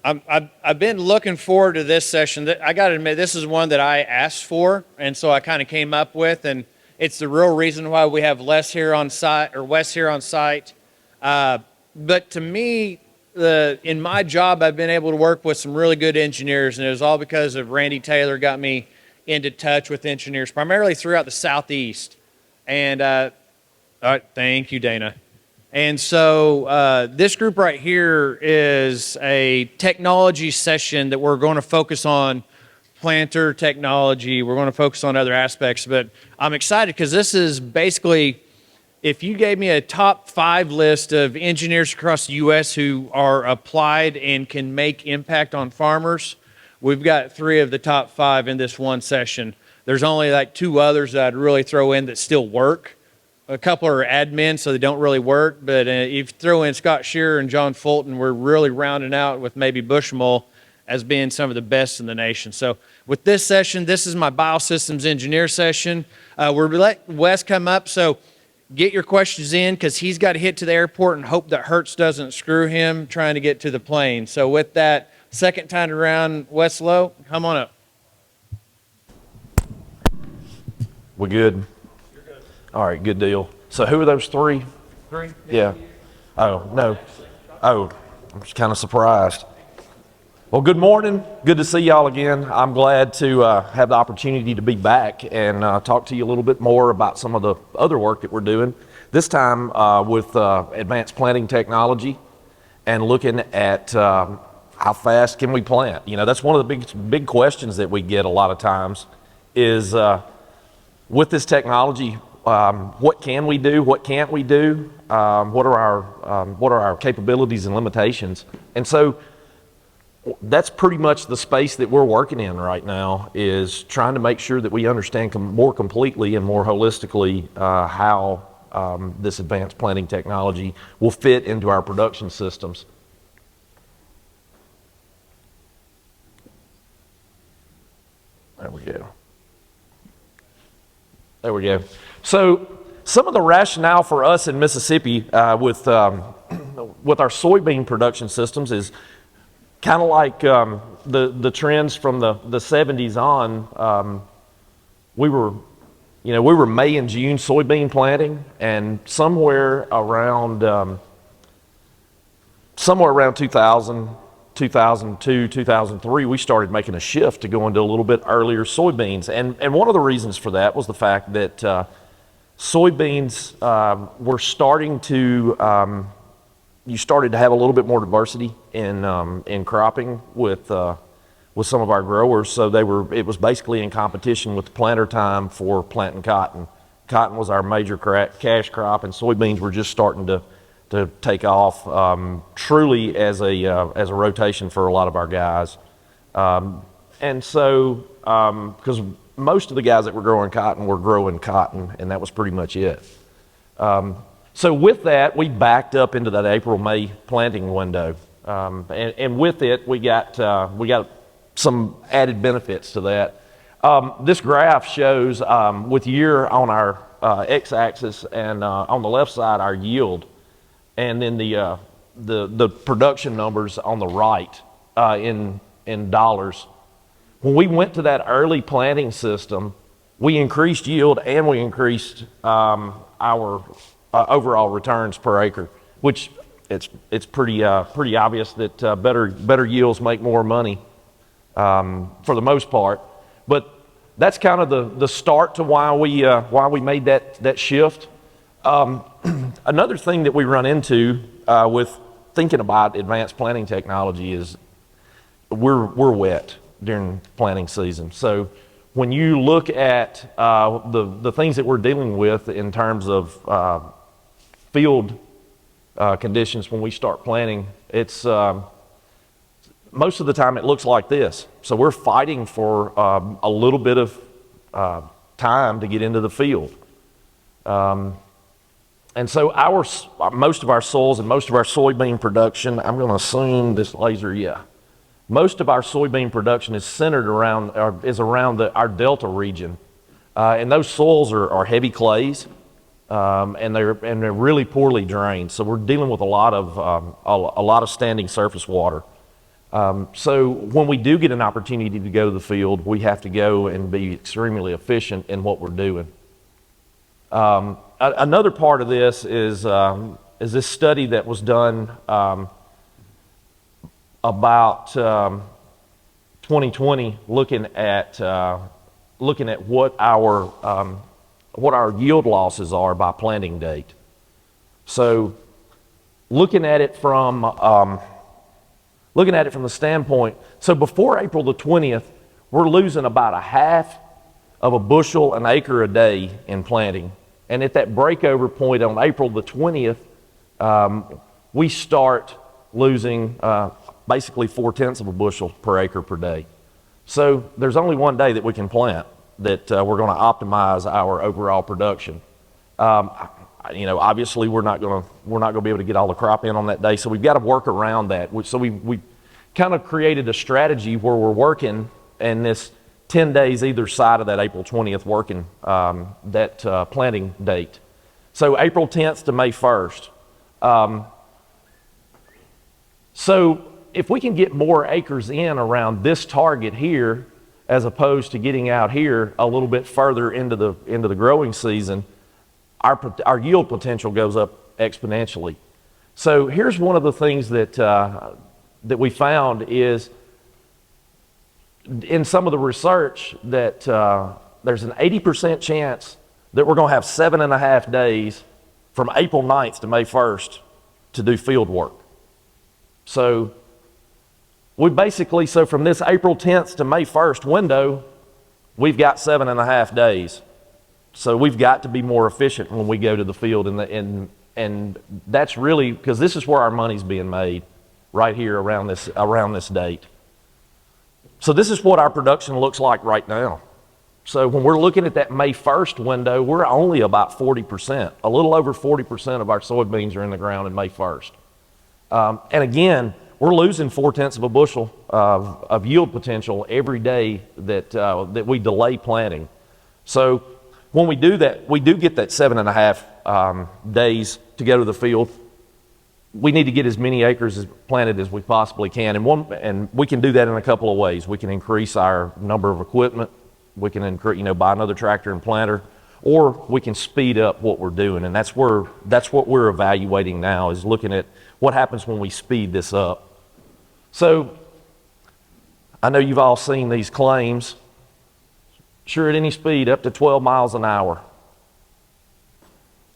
I've been looking forward to this session. I got to admit, this is one that I asked for, and so I kind of came up with, and it's the real reason why we have Les here on site, or Wes here on site. But to me, in my job, I've been able to work with some really good engineers, and it was all because of Randy Taylor got me into touch with engineers, primarily throughout the Southeast. And all right, thank you, Dana. And so this group right here is a technology session that we're going to focus on planter technology. We're going to focus on other aspects, but I'm excited because this is basically, if you gave me a top 5 list of engineers across the U.S. who are applied and can make impact on farmers, we've got 3 of the top 5 in this one session. There's only like 2 others that I'd really throw in that still work. A couple are admin, so they don't really work, but if you throw in Scott Shearer and John Fulton, we're really rounding out with maybe Bushmill as being some of the best in the nation. So with this session, this is my biosystems engineer session. We're let Wes come up, so get your questions in because he's got to hit to the airport and hope that Hertz doesn't screw him trying to get to the plane. So with that, second time around, Wes Lowe, come on up. We good? You're good. All right, good deal. So who are those 3? 3? Yeah. Oh, no. Oh, I'm just kind of surprised. Well, good morning. Good to see y'all again. I'm glad to have the opportunity to be back and talk to you a little bit more about some of the other work that we're doing. This time with advanced planting technology and looking at how fast can we plant. You know, that's one of the big questions that we get a lot of times is with this technology, what can we do? What can't we do? What are our capabilities and limitations? And so that's pretty much the space that we're working in right now, is trying to make sure that we understand more completely and more holistically how this advanced planting technology will fit into our production systems. There we go. There we go. So some of the rationale for us in Mississippi with our soybean production systems is kind of like the trends from the 70s on. We were May and June soybean planting, and somewhere around 2000, 2002, 2003, we started making a shift to go into a little bit earlier soybeans. And one of the reasons for that was the fact that soybeans were starting to, you started to have a little bit more diversity in cropping with some of our growers. So it was basically in competition with the planter time for planting cotton. Cotton was our major cash crop, and soybeans were just starting to take off truly as a rotation for a lot of our guys. And so, because most of the guys that were growing cotton, and that was pretty much it. So with that, we backed up into that April-May planting window. And with it, we got some added benefits to that. This graph shows with year on our x-axis, and on the left side, our yield, and then the production numbers on the right in dollars. When we went to that early planting system, we increased yield and we increased our overall returns per acre, which it's pretty obvious that better yields make more money for the most part. But that's kind of the start to why we made that shift. Another thing that we run into with thinking about advanced planting technology is we're wet during planting season. So when you look at the things that we're dealing with in terms of field conditions when we start planting, it's most of the time it looks like this. So we're fighting for a little bit of time to get into the field. And so most of our soils and most of our soybean production, I'm going to assume this laser, most of our soybean production is centered around our delta region, and those soils are heavy clays, and they're really poorly drained. So we're dealing with a lot of standing surface water. So when we do get an opportunity to go to the field, we have to go and be extremely efficient in what we're doing. Another part of this is this study that was done about 2020, looking at what our yield losses are by planting date. So looking at it from the standpoint, so before April the 20th, we're losing about a half of a bushel an acre a day in planting. And at that breakover point on April the 20th, we start losing basically 0.4 of a bushel per acre per day. So there's only one day that we can plant that we're going to optimize our overall production. Obviously we're not going to be able to get all the crop in on that day, so we've got to work around that. So we kind of created a strategy where we're working in this 10 days either side of that April 20th working that planting date. So April 10th to May 1st. So if we can get more acres in around this target here, as opposed to getting out here a little bit further into the growing season, our yield potential goes up exponentially. So here's one of the things that we found is in some of the research that there's an 80% chance that we're going to have 7.5 days from April 9th to May 1st to do field work. So so from this April 10th to May 1st window, we've got 7.5 days. So we've got to be more efficient when we go to the field, and that's really because this is where our money's being made, right here around this date. So this is what our production looks like right now. So when we're looking at that May 1st window, we're only about 40%, a little over 40% of our soybeans are in the ground in May 1st. And again, we're losing 0.4 of a bushel of yield potential every day that we delay planting. So when we do that, we do get that 7.5 days to go to the field. We need to get as many acres planted as we possibly can, and we can do that in a couple of ways. We can increase our number of equipment. We can buy another tractor and planter, or we can speed up what we're doing, and that's what we're evaluating now, is looking at what happens when we speed this up. So I know you've all seen these claims. Sure, at any speed up to 12 miles an hour.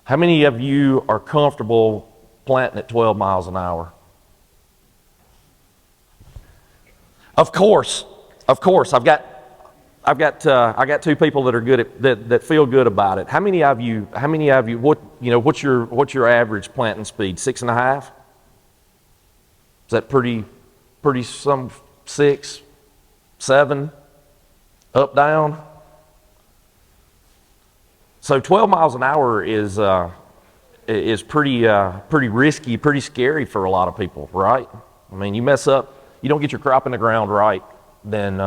How many of you are comfortable planting at 12 miles an hour? Of course. I've got two people that are good at that feel good about it. How many of you? What's your average planting speed? 6.5? Is that pretty some 6, 7, up, down? So 12 miles an hour is pretty risky, pretty scary for a lot of people, right? I mean, you mess up, you don't get your crop in the ground right, then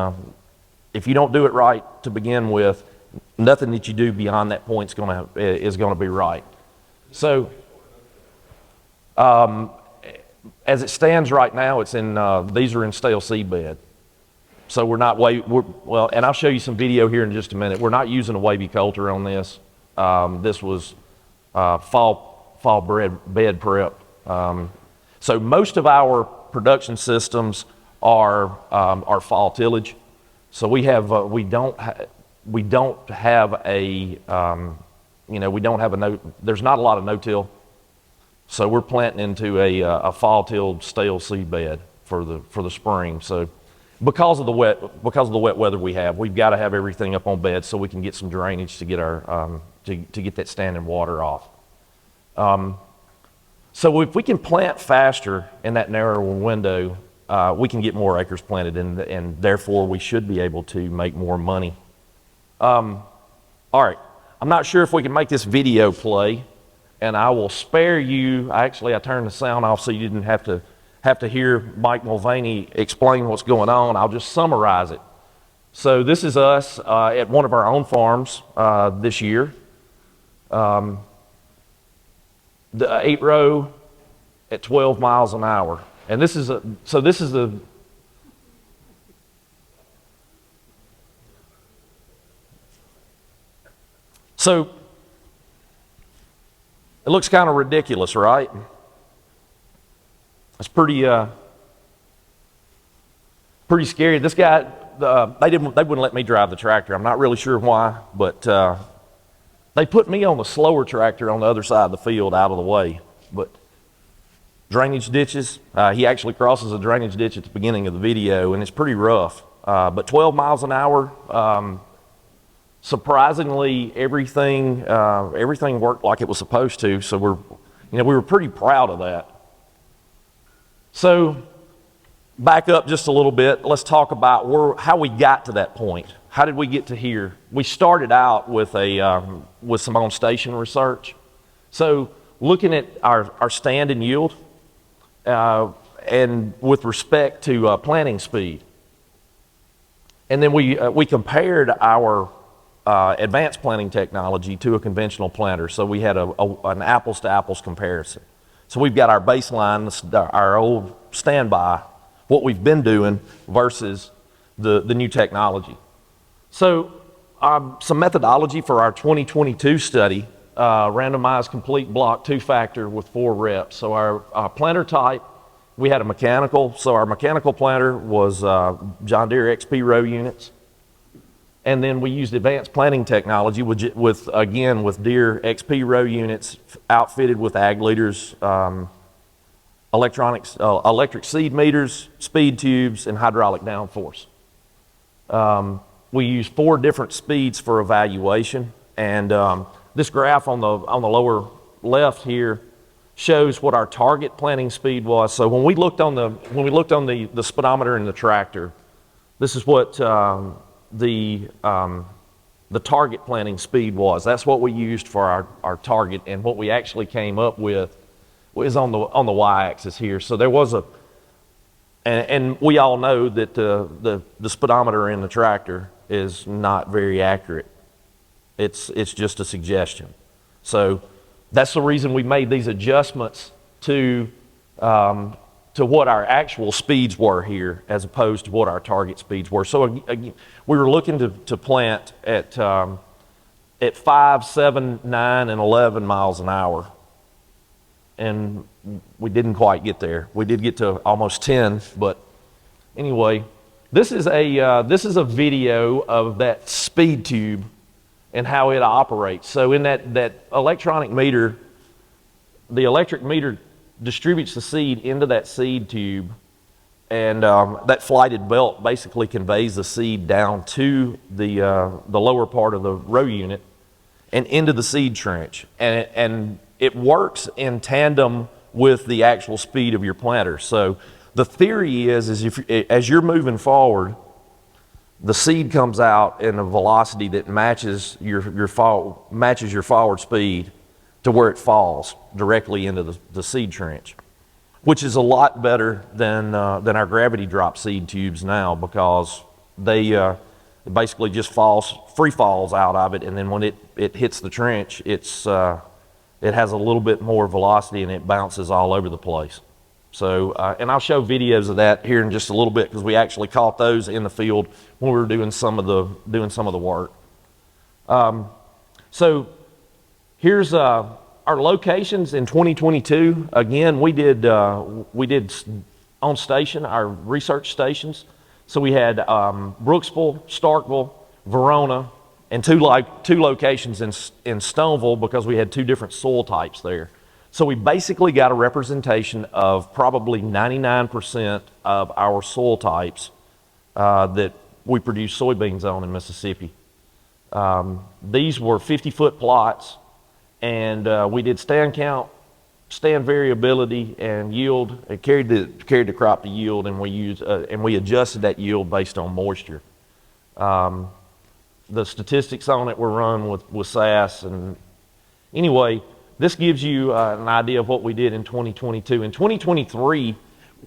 if you don't do it right to begin with, nothing that you do beyond that point is going to be right. So as it stands right now, these are in stale seedbed. So we're not and I'll show you some video here in just a minute. We're not using a wavy coulter on this. This was fall bed prep. So most of our production systems are fall tillage. So we don't have there's not a lot of no-till. So we're planting into a fall-tilled stale seed bed for the spring. So because of the wet weather we've got to have everything up on beds so we can get some drainage to get our to get that standing water off. So if we can plant faster in that narrower window, we can get more acres planted, and therefore we should be able to make more money. All right, I'm not sure if we can make this video play, and I will spare you. I turned the sound off so you didn't have to hear Mike Mulvaney explain what's going on. I'll just summarize it. So this is us at one of our own farms this year. The 8-row at 12 miles an hour. And this is the So it looks kind of ridiculous, right? It's pretty scary. This guy, they wouldn't let me drive the tractor. I'm not really sure why, but they put me on the slower tractor on the other side of the field out of the way. But drainage ditches, he actually crosses a drainage ditch at the beginning of the video, and it's pretty rough. But 12 miles an hour, surprisingly, everything worked like it was supposed to. So we were pretty proud of that. So back up just a little bit. Let's talk about how we got to that point. How did we get to here? We started out with some on-station research. So looking at our stand and yield, and with respect to planting speed. And then we compared our advanced planting technology to a conventional planter. So we had an apples to apples comparison. So we've got our baseline, our old standby, what we've been doing versus the new technology. So some methodology for our 2022 study, randomized complete block 2-factor with 4 reps. So our planter type, we had a mechanical. So our mechanical planter was John Deere XP row units. And then we used advanced planting technology with Deere XP row units outfitted with ag leaders, electric seed meters, speed tubes, and hydraulic downforce. We used 4 different speeds for evaluation, and this graph on the lower left here shows what our target planting speed was. So when we looked on the speedometer in the tractor, this is what the target planting speed was. That's what we used for our target, and what we actually came up with was on the y-axis here. So there was and we all know that the speedometer in the tractor is not very accurate. It's just a suggestion. So that's the reason we made these adjustments to what our actual speeds were here, as opposed to what our target speeds were. So again, we were looking to plant at 5, 7, 9, and 11 miles an hour, and we didn't quite get there. We did get to almost 10, but anyway, this is a video of that speed tube and how it operates. So in that electronic meter, the electric meter distributes the seed into that seed tube, and that flighted belt basically conveys the seed down to the lower part of the row unit and into the seed trench, and it works in tandem with the actual speed of your planter. So the theory is as you're moving forward, the seed comes out in a velocity that matches your forward speed to where it falls directly into the seed trench, which is a lot better than our gravity drop seed tubes now, because they basically just free falls out of it, and then when it hits the trench, it has a little bit more velocity and it bounces all over the place. So, and I'll show videos of that here in just a little bit, because we actually caught those in the field when we were doing some of the work. So here's our locations in 2022. Again, we did on station, our research stations. So we had Brooksville, Starkville, Verona, and two locations in Stoneville, because we had 2 different soil types there. So we basically got a representation of probably 99% of our soil types that we produce soybeans on in Mississippi. These were 50-foot plots, and we did stand count, stand variability, and yield. It carried the crop to yield, and we adjusted that yield based on moisture. The statistics on it were run with SAS, and anyway, this gives you an idea of what we did in 2022. In 2023,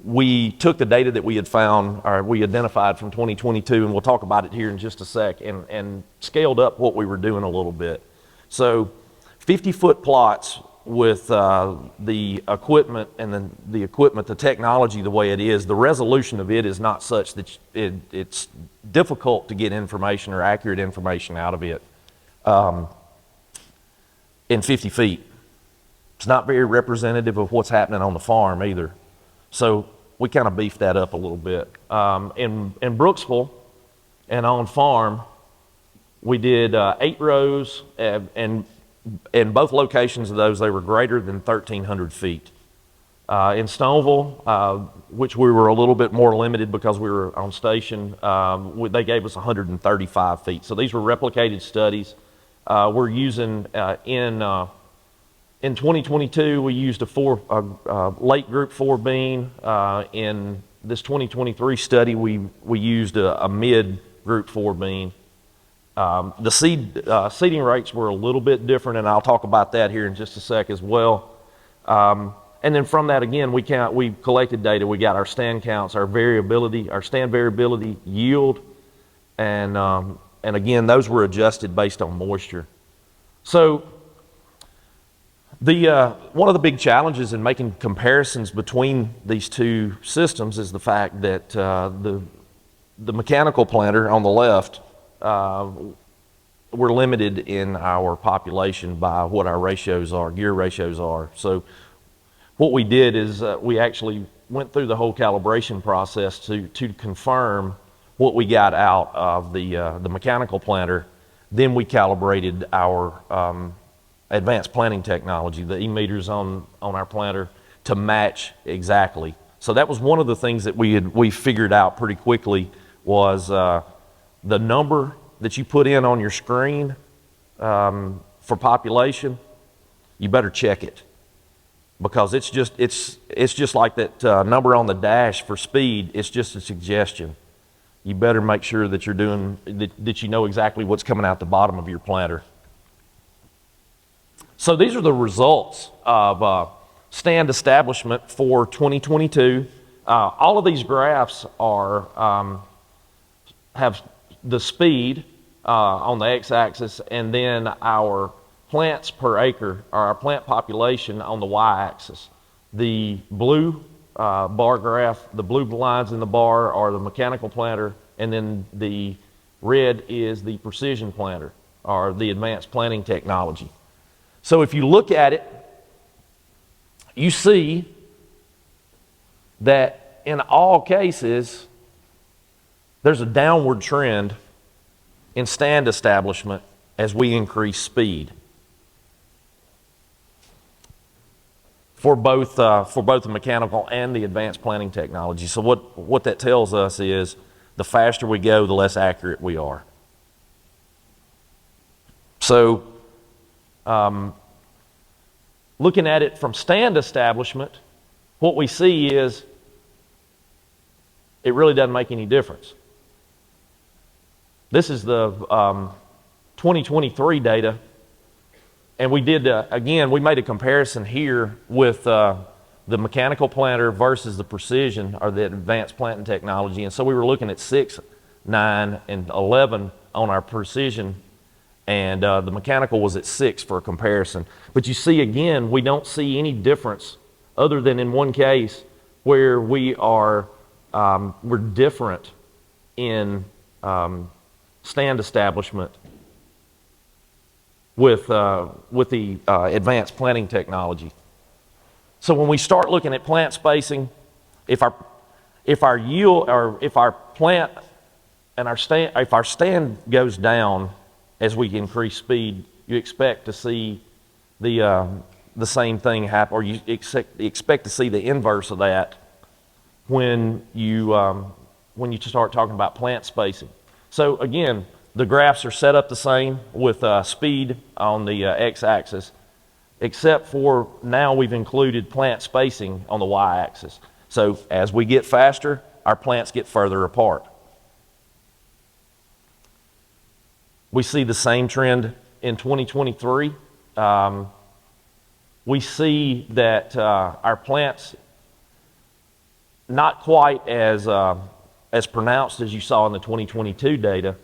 we took the data that we had found, or we identified from 2022, and we'll talk about it here in just a sec, and scaled up what we were doing a little bit. So 50-foot plots with the equipment, and then the technology the way it is, the resolution of it is not such that it's difficult to get information or accurate information out of it. in 50 feet. It's not very representative of what's happening on the farm either. So we kind of beefed that up a little bit. In Brooksville and on farm, we did 8 rows, and in both locations of those, they were greater than 1,300 feet. In Stoneville, which we were a little bit more limited because we were on station, they gave us 135 feet. So these were replicated studies. We're using in 2022, we used a late group 4 bean. In this 2023 study, we used a mid group 4 bean. The seeding rates were a little bit different, and I'll talk about that here in just a sec as well. And then from that, again, we collected data. We got our stand counts, our variability, our stand variability, yield, and again, those were adjusted based on moisture. So one of the big challenges in making comparisons between these two systems is the fact that the mechanical planter on the left, we're limited in our population by what our ratios are, gear ratios are. So what we did is we actually went through the whole calibration process to confirm what we got out of the mechanical planter. Then we calibrated our advanced planting technology, the e-meters on our planter, to match exactly. So that was one of the things that we figured out pretty quickly was the number that you put in on your screen for population. You better check it, because it's just like that number on the dash for speed. It's just a suggestion. You better make sure that you're doing that you know exactly what's coming out the bottom of your planter. So these are the results of stand establishment for 2022. All of these graphs are have the speed on the x-axis, and then our plants per acre, or our plant population on the y-axis. The blue bar graph, the blue lines in the bar are the mechanical planter, and then the red is the precision planter, or the advanced planting technology. So if you look at it, you see that in all cases, there's a downward trend in stand establishment as we increase speed for both the mechanical and the advanced planting technology. So what that tells us is the faster we go, the less accurate we are. So looking at it from stand establishment, what we see is it really doesn't make any difference. This is the 2023 data, and we did, again, we made a comparison here with the mechanical planter versus the precision, or the advanced planting technology. And so we were looking at 6, 9, and 11 on our precision, and the mechanical was at 6 for a comparison. But you see, again, we don't see any difference other than in one case where we are we're different in stand establishment with the advanced planting technology. So when we start looking at plant spacing, if our yield, or if our plant and if our stand goes down as we increase speed, you expect to see the same thing happen, or you expect to see the inverse of that when you start talking about plant spacing. So again, the graphs are set up the same with speed on the x-axis, except for now we've included plant spacing on the y-axis. So as we get faster, our plants get further apart. We see the same trend in 2023. We see that our plants, not quite as pronounced as you saw in the 2022 data,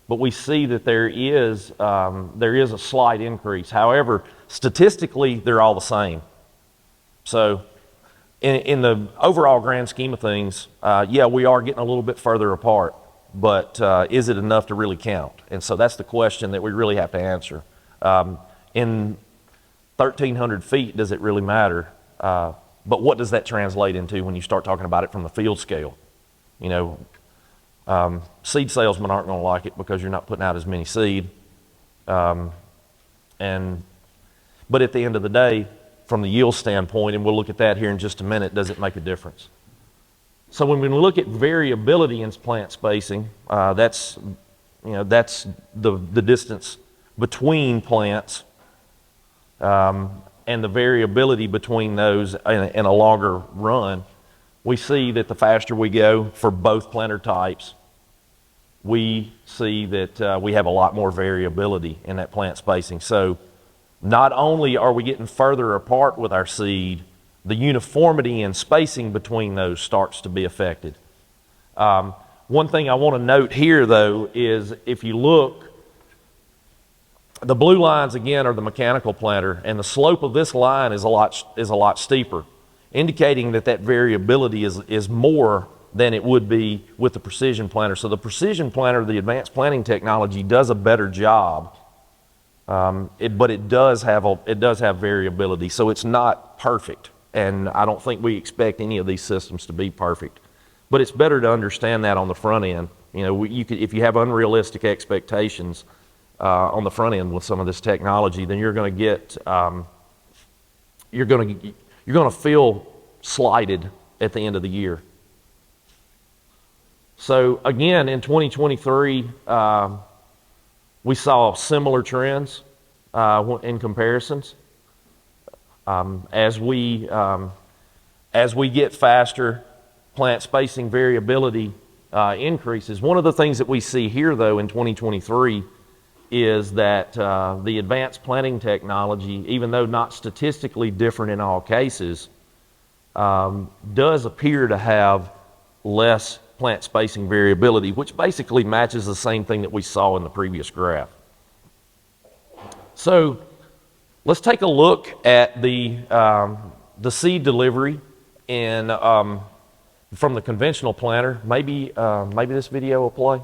but we see that there is a slight increase. However, statistically, they're all the same. So in the overall grand scheme of things, yeah, we are getting a little bit further apart, but is it enough to really count? And so that's the question that we really have to answer. In 1,300 feet, does it really matter? But what does that translate into when you start talking about it from the field scale? You know, seed salesmen aren't going to like it because you're not putting out as many seed. But at the end of the day, from the yield standpoint, and we'll look at that here in just a minute, does it make a difference? So when we look at variability in plant spacing, that's the distance between plants, and the variability between those in a longer run. We see that the faster we go for both planter types, we see that we have a lot more variability in that plant spacing. So not only are we getting further apart with our seed, the uniformity and spacing between those starts to be affected. One thing I want to note here, though, is if you look, the blue lines again are the mechanical planter, and the slope of this line is a lot steeper, indicating that variability is more than it would be with the precision planter. So the precision planter, the advanced planting technology, does a better job, but it does have variability. So it's not perfect, and I don't think we expect any of these systems to be perfect. But it's better to understand that on the front end. You know, if you have unrealistic expectations on the front end with some of this technology, then you're going to get you're going to feel slighted at the end of the year. So again, in 2023, we saw similar trends in comparisons. As we get faster, plant spacing variability increases. One of the things that we see here, though, in 2023 is that the advanced planting technology, even though not statistically different in all cases, does appear to have less plant spacing variability, which basically matches the same thing that we saw in the previous graph. So let's take a look at the seed delivery from the conventional planter. Maybe this video will play.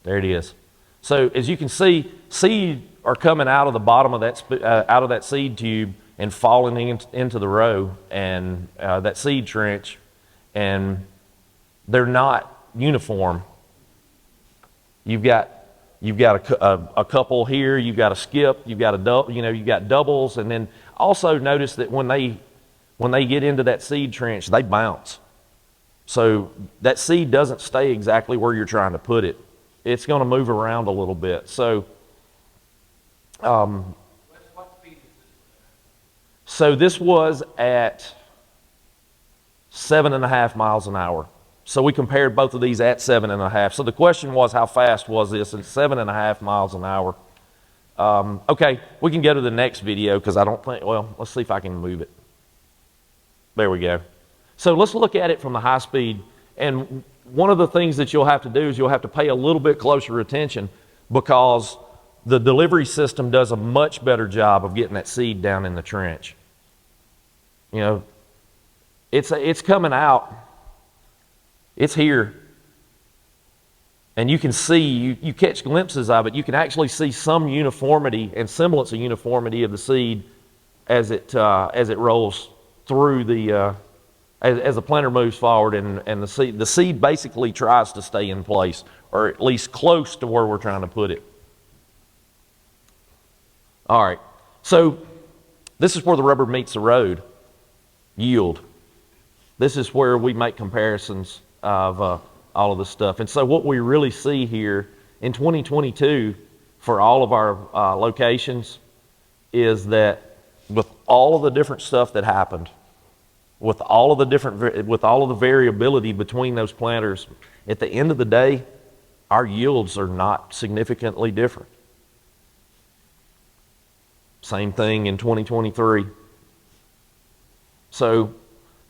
There it is. So as you can see, seed are coming out of the bottom of that seed tube and falling into the row and that seed trench, and they're not uniform. You've got a couple here. You've got a skip. You've got you've got doubles, and then also notice that when they get into that seed trench, they bounce. So that seed doesn't stay exactly where you're trying to put it. It's going to move around a little bit. So, so this was at 7.5 miles an hour. So we compared both of these at 7.5. So the question was, how fast was this? It's 7.5 miles an hour. Okay, we can go to the next video because I don't think, well, let's see if I can move it. There we go. So let's look at it from the high speed. And one of the things that you'll have to do is you'll have to pay a little bit closer attention because the delivery system does a much better job of getting that seed down in the trench. You know, it's coming out. It's here. And you can see, you catch glimpses of it. You can actually see some uniformity and semblance of uniformity of the seed as it rolls through the as the planter moves forward, and the seed basically tries to stay in place, or at least close to where we're trying to put it. All right, so this is where the rubber meets the road. Yield. This is where we make comparisons of all of this stuff. And so what we really see here in 2022 for all of our locations is that with all of the different stuff that happened, with all of the variability between those planters, at the end of the day, our yields are not significantly different. Same thing in 2023. So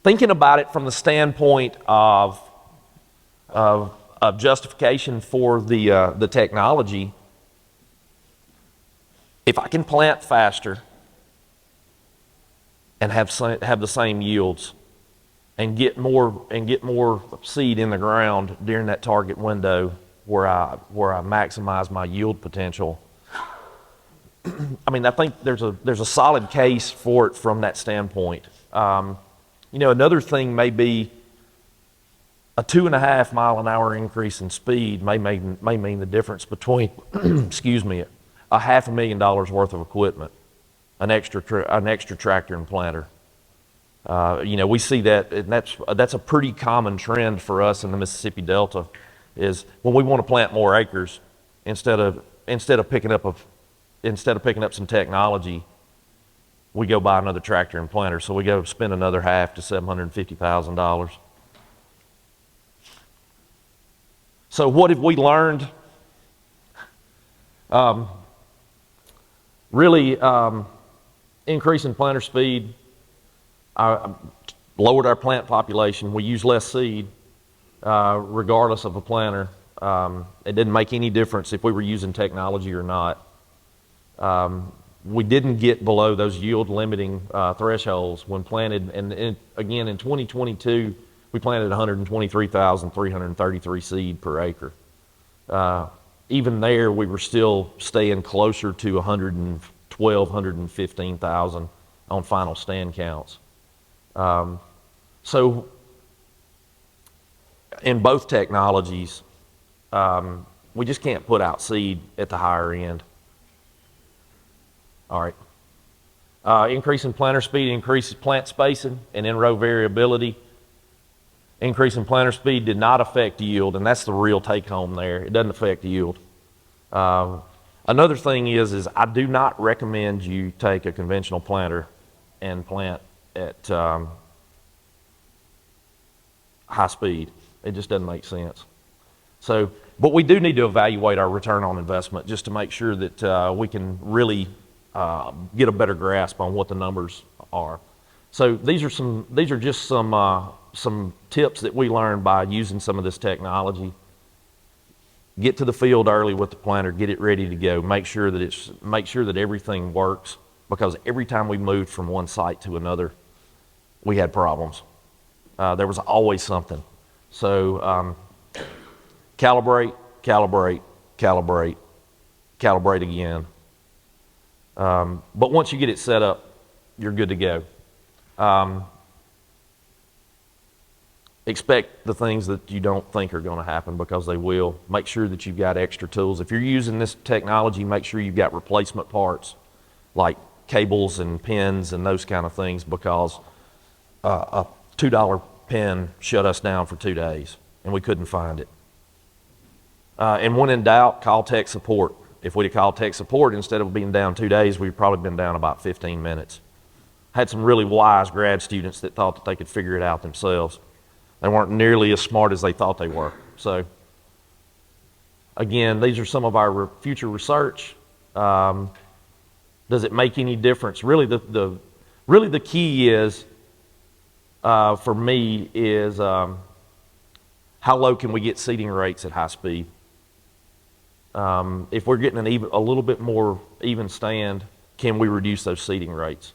thinking about it from the standpoint of justification for the technology, if I can plant faster and have the same yields and get more seed in the ground during that target window where I maximize my yield potential, I mean, I think there's a solid case for it from that standpoint. Another thing may be a 2.5 mile an hour increase in speed may mean the difference between, excuse me, a $500,000 worth of equipment, an extra tractor and planter. We see that, and that's a pretty common trend for us in the Mississippi Delta, is when we want to plant more acres, instead of picking up some technology, we go buy another tractor and planter. So we go spend another half to $750,000. So what have we learned? Really, increasing planter speed, lowered our plant population. We use less seed, regardless of a planter. It didn't make any difference if we were using technology or not. We didn't get below those yield limiting thresholds when planted. And again, in 2022, we planted 123,333 seed per acre. Even there, we were still staying closer to 112, 115,000 on final stand counts. So in both technologies, we just can't put out seed at the higher end. All right. Increasing planter speed increases plant spacing and in-row variability. Increasing planter speed did not affect yield, and that's the real take-home there. It doesn't affect yield. Another thing is I do not recommend you take a conventional planter and plant at high speed. It just doesn't make sense. So, but we do need to evaluate our return on investment just to make sure that we can really get a better grasp on what the numbers are. So these are just some tips that we learned by using some of this technology. Get to the field early with the planter, get it ready to go. Make sure that everything works, because every time we moved from one site to another, we had problems. There was always something. So calibrate, calibrate, calibrate, calibrate again. But once you get it set up, you're good to go. Expect the things that you don't think are going to happen, because they will. Make sure that you've got extra tools. If you're using this technology, make sure you've got replacement parts like cables and pins and those kind of things, because a $2 pin shut us down for 2 days and we couldn't find it. And when in doubt, call tech support. If we'd have called tech support, instead of being down 2 days, we'd probably been down about 15 minutes. Had some really wise grad students that thought that they could figure it out themselves. They weren't nearly as smart as they thought they were. So again, these are some of our future research. Does it make any difference? Really, the key is, for me, is how low can we get seeding rates at high speed? If we're getting a little bit more even stand, can we reduce those seeding rates?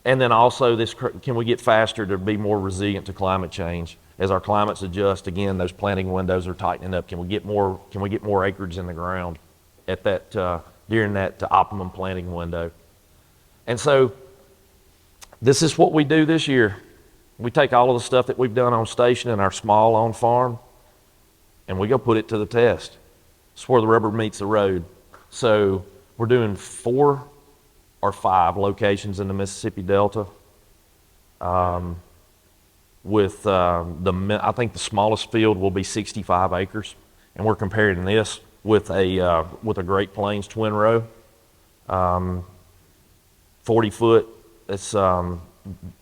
And then also, can we get faster to be more resilient to climate change? As our climates adjust, again, those planting windows are tightening up. Can we get more acreage in the ground at that during that optimum planting window? And so, this is what we do this year. We take all of the stuff that we've done on station and our small on farm, and we go put it to the test. It's where the rubber meets the road. So we're doing 4 or 5 locations in the Mississippi Delta. I think the smallest field will be 65 acres, and we're comparing this with a Great Plains twin row, 40 foot. It's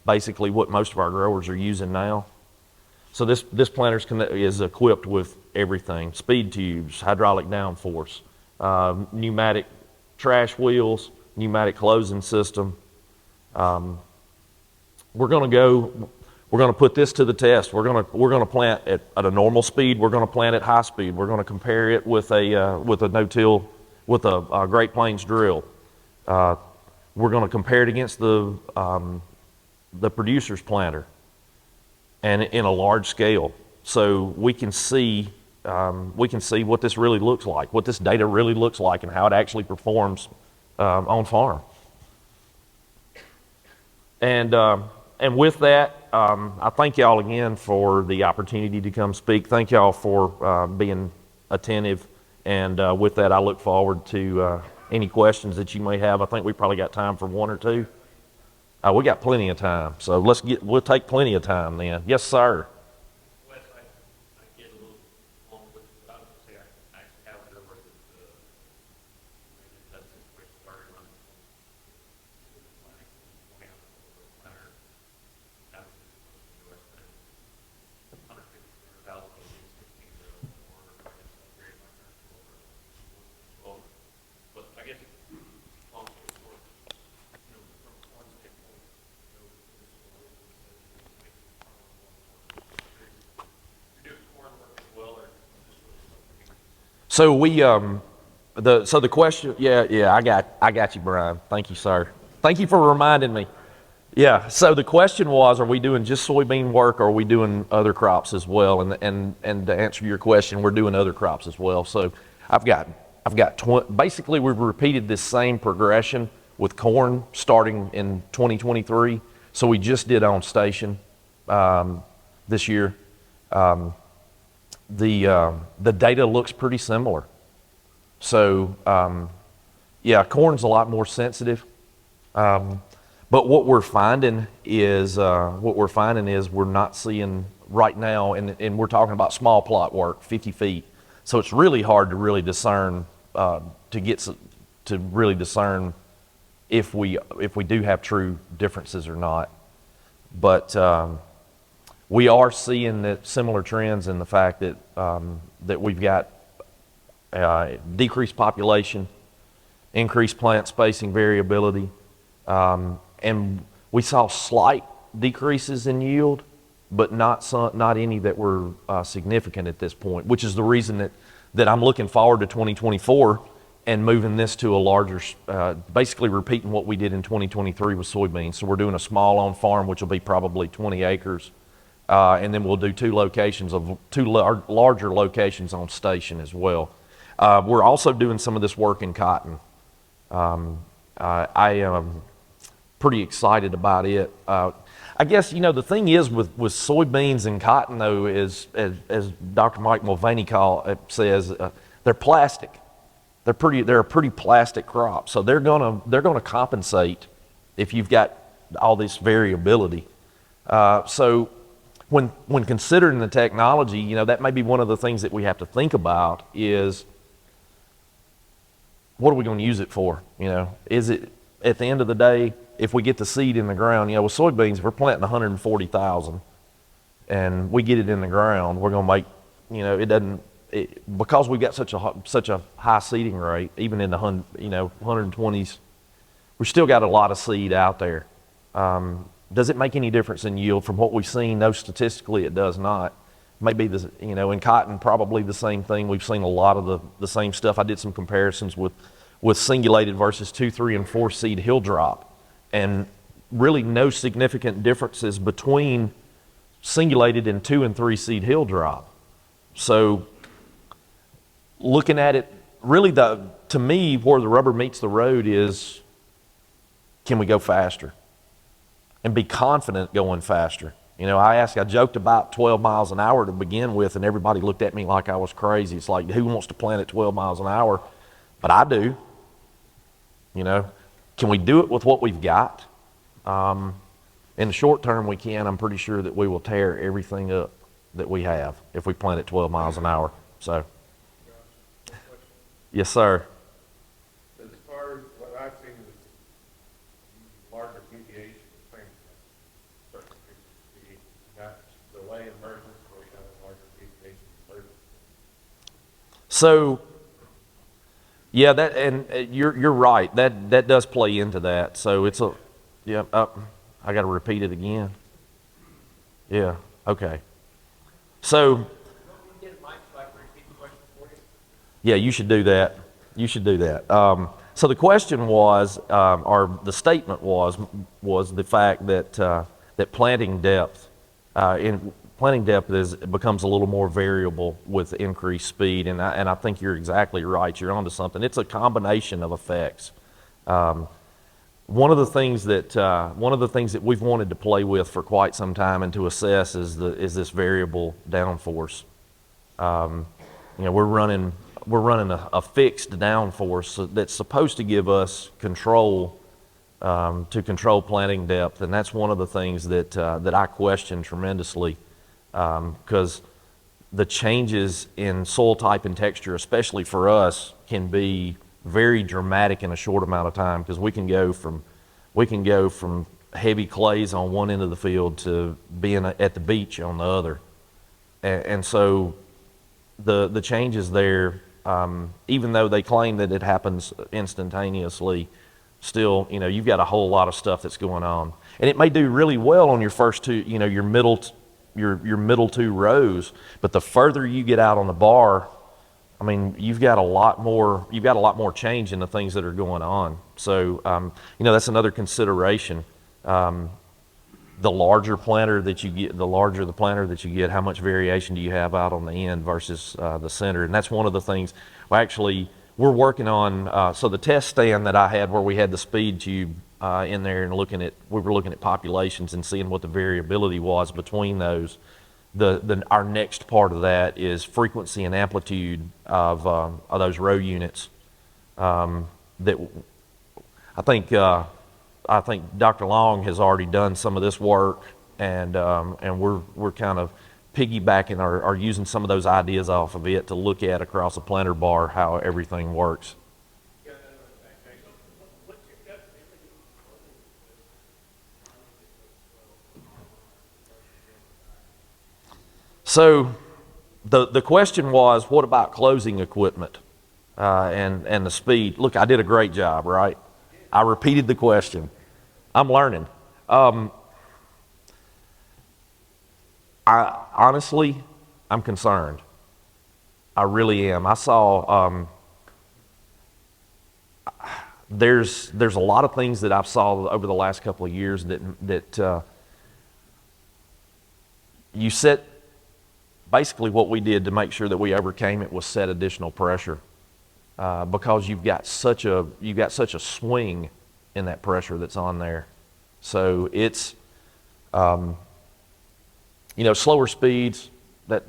basically what most of our growers are using now. So this planter is equipped with everything: speed tubes, hydraulic downforce, pneumatic trash wheels, pneumatic closing system. We're going to put this to the test. We're going to plant at a normal speed. We're going to plant at high speed. We're going to compare it with a no-till, with a Great Plains drill. We're going to compare it against the producer's planter, and in a large scale, so we can see we can see what this really looks like, what this data really looks like, and how it actually performs on farm. And with that, I thank y'all again for the opportunity to come speak. Thank y'all for being attentive. And with that, I look forward to any questions that you may have. I think we probably got time for one or two. We got plenty of time, so we'll take plenty of time then. Yes, sir. Wes, I get a little long with it, but I would say I actually have it over that's where it started running. But I guess, long story short, from one standpoint, you're doing corn work as well, or just really something? So the question, yeah, I got you, Brian. Thank you, sir. Thank you for reminding me. Yeah. So the question was, are we doing just soybean work, or are we doing other crops as well? And to answer your question, we're doing other crops as well. So I've got basically we've repeated this same progression with corn starting in 2023. So we just did on station this year. The data looks pretty similar. So yeah, corn's a lot more sensitive. But what we're finding is we're not seeing right now, and we're talking about small plot work, 50 feet. So it's really hard to really discern to really discern if we do have true differences or not. But we are seeing that similar trends in the fact that that we've got decreased population, increased plant spacing variability, and we saw slight decreases in yield, but not any that were significant at this point, which is the reason that I'm looking forward to 2024 and moving this to a larger, basically repeating what we did in 2023 with soybeans. So we're doing a small on farm, which will be probably 20 acres, and then we'll do two larger locations on station as well. We're also doing some of this work in cotton. I am pretty excited about it. I guess, the thing is with soybeans and cotton, though, is as Dr. Mike Mulvaney says, they're plastic. They're a pretty plastic crop. So they're gonna compensate if you've got all this variability. So when considering the technology, that may be one of the things that we have to think about is, what are we going to use it for? Is it, at the end of the day, if we get the seed in the ground, with soybeans, if we're planting 140,000 and we get it in the ground, we're going to make, because we've got such a high seeding rate, even in the 120s, we still got a lot of seed out there. Does it make any difference in yield? From what we've seen, no, statistically it does not. Maybe in cotton, probably the same thing. We've seen a lot of the same stuff. I did some comparisons with singulated versus 2, 3, and 4 seed hill drop, and really no significant differences between singulated and 2 and 3 seed hill drop. So looking at it, really to me, where the rubber meets the road is, can we go faster and be confident going faster? I joked about 12 miles an hour to begin with, and everybody looked at me like I was crazy. It's like, who wants to plant at 12 miles an hour? But I do. Can we do it with what we've got? In the short term, we can. I'm pretty sure that we will tear everything up that we have if we plant at 12 miles an hour. So, yes, sir. As far as what I've seen is larger deviation between certain species. You got delay in emergence where you have a larger deviation in emergence. So, yeah, you're right. That does play into that. So it's I got to repeat it again. Yeah. Okay. So. Yeah, you should do that. So the question was, or the statement was the fact that that planting depth planting depth becomes a little more variable with increased speed, and I think you're exactly right. You're onto something. It's a combination of effects. One of the things that we've wanted to play with for quite some time and to assess is this variable downforce. We're running a fixed downforce that's supposed to give us control to control planting depth, and that's one of the things that I question tremendously, because the changes in soil type and texture, especially for us, can be very dramatic in a short amount of time, because we can go from heavy clays on one end of the field to being at the beach on the other, and so the changes there, even though they claim that it happens instantaneously, still, you've got a whole lot of stuff that's going on, and it may do really well on your first two, your middle two rows, but the further you get out on the bar, I mean, you've got a lot more change in the things that are going on. So, that's another consideration. The larger planter that you get, the larger the planter that you get, how much variation do you have out on the end versus the center? And that's one of the things. We're working on, so the test stand that I had where we had the speed tube in there and we were looking at populations and seeing what the variability was between those. Our next part of that is frequency and amplitude of those row units. That I think Dr. Long has already done some of this work, and we're kind of piggybacking or using some of those ideas off of it to look at across a planter bar how everything works. So the question was, what about closing equipment and the speed? Look, I did a great job, right? I repeated the question. I'm learning. Honestly, I'm concerned. I really am. I saw there's a lot of things that I've saw over the last couple of years that you set. Basically, what we did to make sure that we overcame it was set additional pressure, because you've got such a swing in that pressure that's on there. So it's slower speeds, that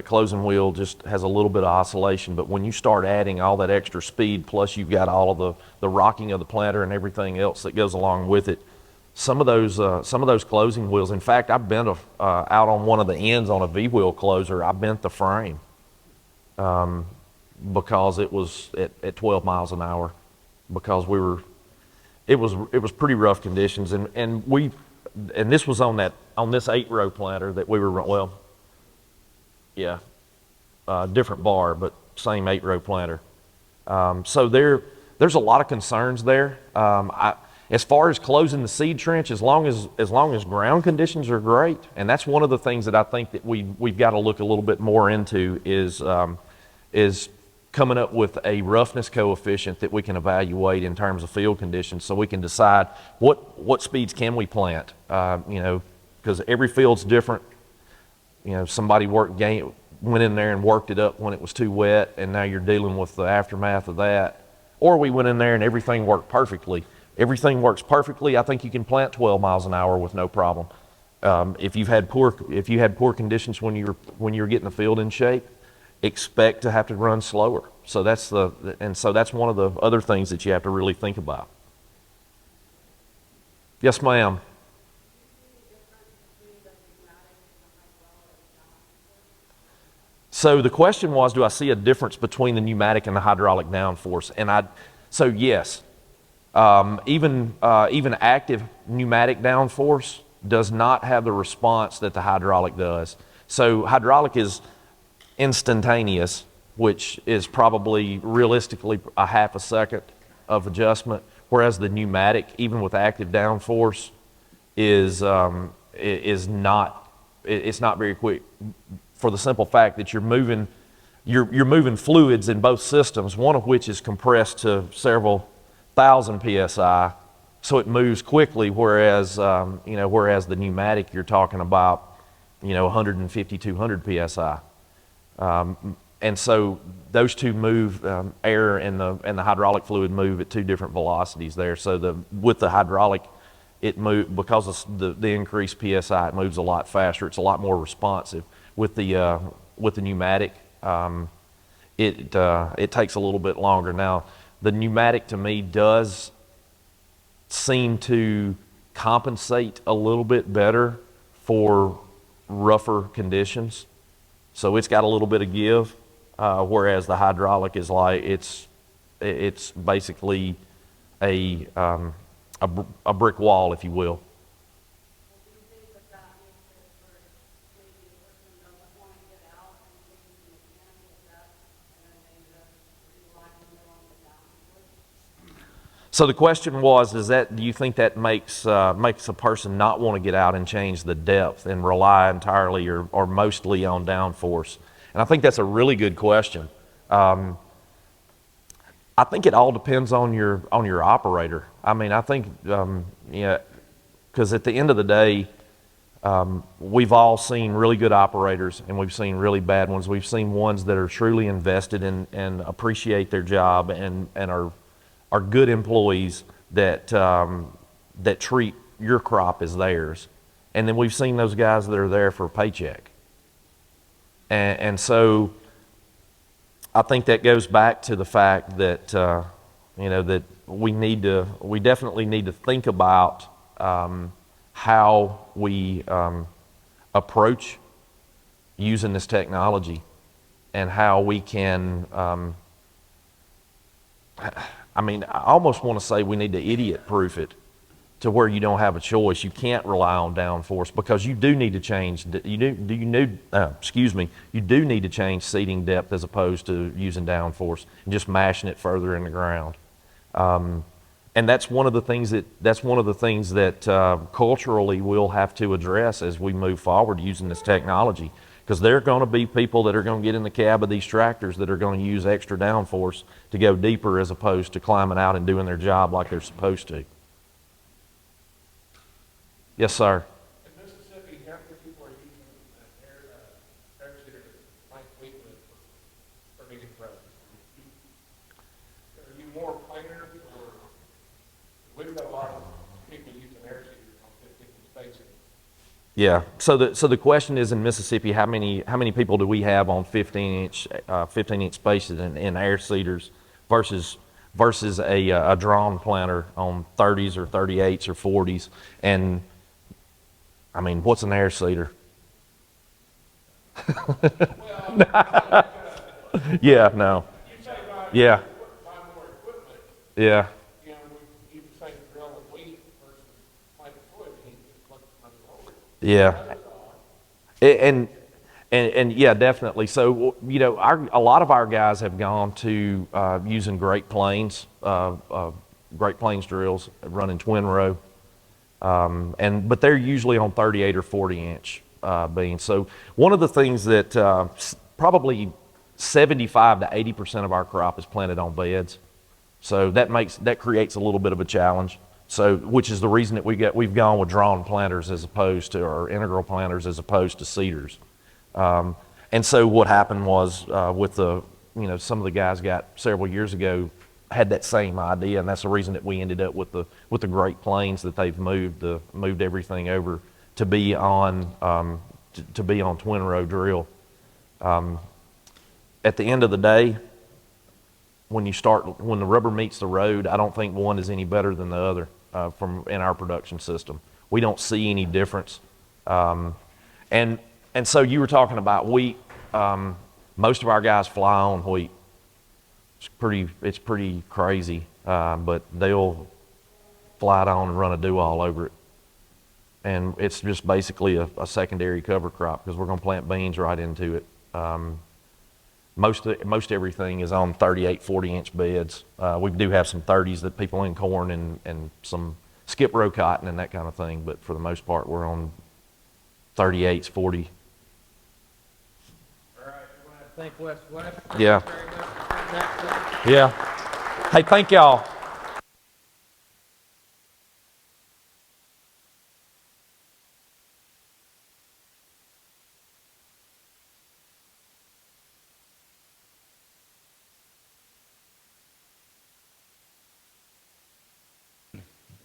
closing wheel just has a little bit of oscillation, but when you start adding all that extra speed, plus you've got all of the rocking of the planter and everything else that goes along with it, some of those closing wheels, in fact, I bent out on one of the ends on a V-wheel closer, I bent the frame because it was at 12 miles an hour, because it was pretty rough conditions, and this was on this 8-row planter that we were, different bar, but same 8-row planter. So there's a lot of concerns there. As far as closing the seed trench, as long as ground conditions are great, and that's one of the things that I think that we've got to look a little bit more into is coming up with a roughness coefficient that we can evaluate in terms of field conditions, so we can decide what speeds can we plant. Because every field's different. Somebody went in there and worked it up when it was too wet, and now you're dealing with the aftermath of that. Or we went in there and everything worked perfectly. Everything works perfectly. I think you can plant 12 miles an hour with no problem. If you had poor conditions when you were getting the field in shape, expect to have to run slower. So that's one of the other things that you have to really think about. Yes, ma'am. So the question was, do I see a difference between the pneumatic and the hydraulic downforce? So yes. Even active pneumatic downforce does not have the response that the hydraulic does. So hydraulic is instantaneous, which is probably realistically a half a second of adjustment, whereas the pneumatic, even with active downforce, is not very quick, for the simple fact that you're moving fluids in both systems, one of which is compressed to several thousand psi, so it moves quickly. Whereas the pneumatic, you're talking about 150, 200 psi. And so those two move, air and the hydraulic fluid move at two different velocities there. So with the hydraulic, it move because of the increased psi, it moves a lot faster. It's a lot more responsive. With the pneumatic, it takes a little bit longer. Now, the pneumatic to me does seem to compensate a little bit better for rougher conditions. So it's got a little bit of give, whereas the hydraulic is like it's basically a brick wall, if you will. So the question was, do you think that makes a person not want to get out and change the depth and rely entirely or mostly on downforce? And I think that's a really good question. I think it all depends on your operator. I mean, I think because at the end of the day, we've all seen really good operators and we've seen really bad ones. We've seen ones that are truly invested in and appreciate their job and are good employees that treat your crop as theirs. And then we've seen those guys that are there for a paycheck. And so I think that goes back to the fact that, that we definitely need to think about how we approach using this technology and how we can, I almost want to say we need to idiot-proof it to where you don't have a choice. You can't rely on downforce because you do need to change. You do need to change seeding depth as opposed to using downforce and just mashing it further in the ground. And that's one of the things that culturally we'll have to address as we move forward using this technology. Because there are going to be people that are going to get in the cab of these tractors that are going to use extra downforce to go deeper as opposed to climbing out and doing their job like they're supposed to. Yes, sir. In Mississippi, how many people are using air seeder to plant wheat with for medium growth? Are you more planters or we've got a lot of people using air seeders on 15 spacing? Yeah. So the question is, in Mississippi, how many people do we have on 15-inch spaces in air seeders versus a drawn planter on 30s or 38s or 40s? And I mean, what's an air seeder? Yeah. No. You say buy Yeah. more equipment. Yeah. You say drill with wheat versus planting soybean, it's much lower. Yeah. And yeah, definitely. So, a lot of our guys have gone to using Great Plains drills, running twin row. But they're usually on 38 or 40-inch beans. So one of the things that probably 75 to 80% of our crop is planted on beds. So that creates a little bit of a challenge. So, which is the reason that we've gone with drawn planters or integral planters as opposed to seeders. And so what happened was with some of the guys got several years ago had that same idea, and that's the reason that we ended up with the Great Plains that they've moved everything over to be on twin row drill. At the end of the day, when the rubber meets the road, I don't think one is any better than the other in our production system. We don't see any difference. And so you were talking about wheat. Most of our guys fly on wheat. It's pretty crazy, but they'll fly it on and run a do-all over it. And it's just basically a secondary cover crop because we're going to plant beans right into it. Most everything is on 38, 40-inch beds. We do have some 30s that people in corn and some skip row cotton and that kind of thing, but for the most part, we're on 38s, 40. All right, you want to thank West? Yeah. Very much for putting that to us. Yeah. Hey, thank y'all.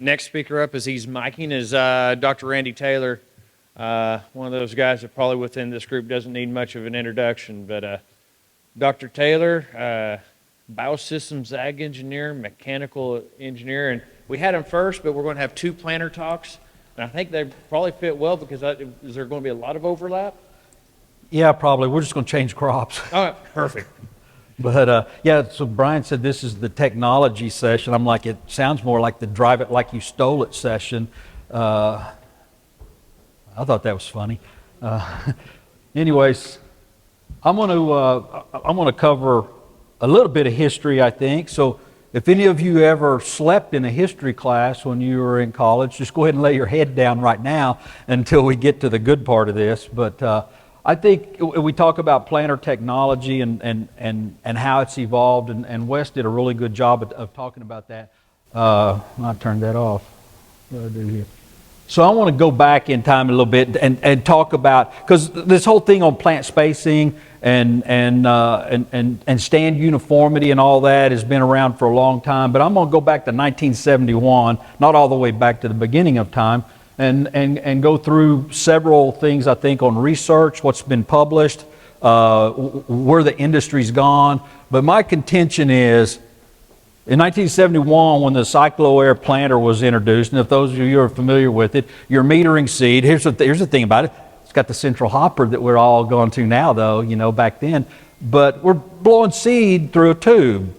Next speaker up, as he's miking, is Dr. Randy Taylor, one of those guys that probably within this group doesn't need much of an introduction. But Dr. Taylor, biosystems ag engineer, mechanical engineer, and we had him first, but we're going to have two planter talks. And I think they probably fit well because is there going to be a lot of overlap? Yeah, probably. We're just going to change crops. Oh, perfect. But yeah, so Brian said this is the technology session. I'm like, it sounds more like the drive it like you stole it session. I thought that was funny. Anyways, I'm going to cover a little bit of history, I think. So if any of you ever slept in a history class when you were in college, just go ahead and lay your head down right now until we get to the good part of this. But I think we talk about planter technology and how it's evolved, and Wes did a really good job of talking about that. I turned that off. What do I do here? So I want to go back in time a little bit and talk about, because this whole thing on plant spacing and stand uniformity and all that has been around for a long time. But I'm going to go back to 1971, not all the way back to the beginning of time. And go through several things, I think, on research, what's been published, where the industry's gone. But my contention is, in 1971, when the cyclo-air planter was introduced, and if those of you are familiar with it, you're metering seed. Here's the thing about it. It's got the central hopper that we're all going to now, though, back then. But we're blowing seed through a tube,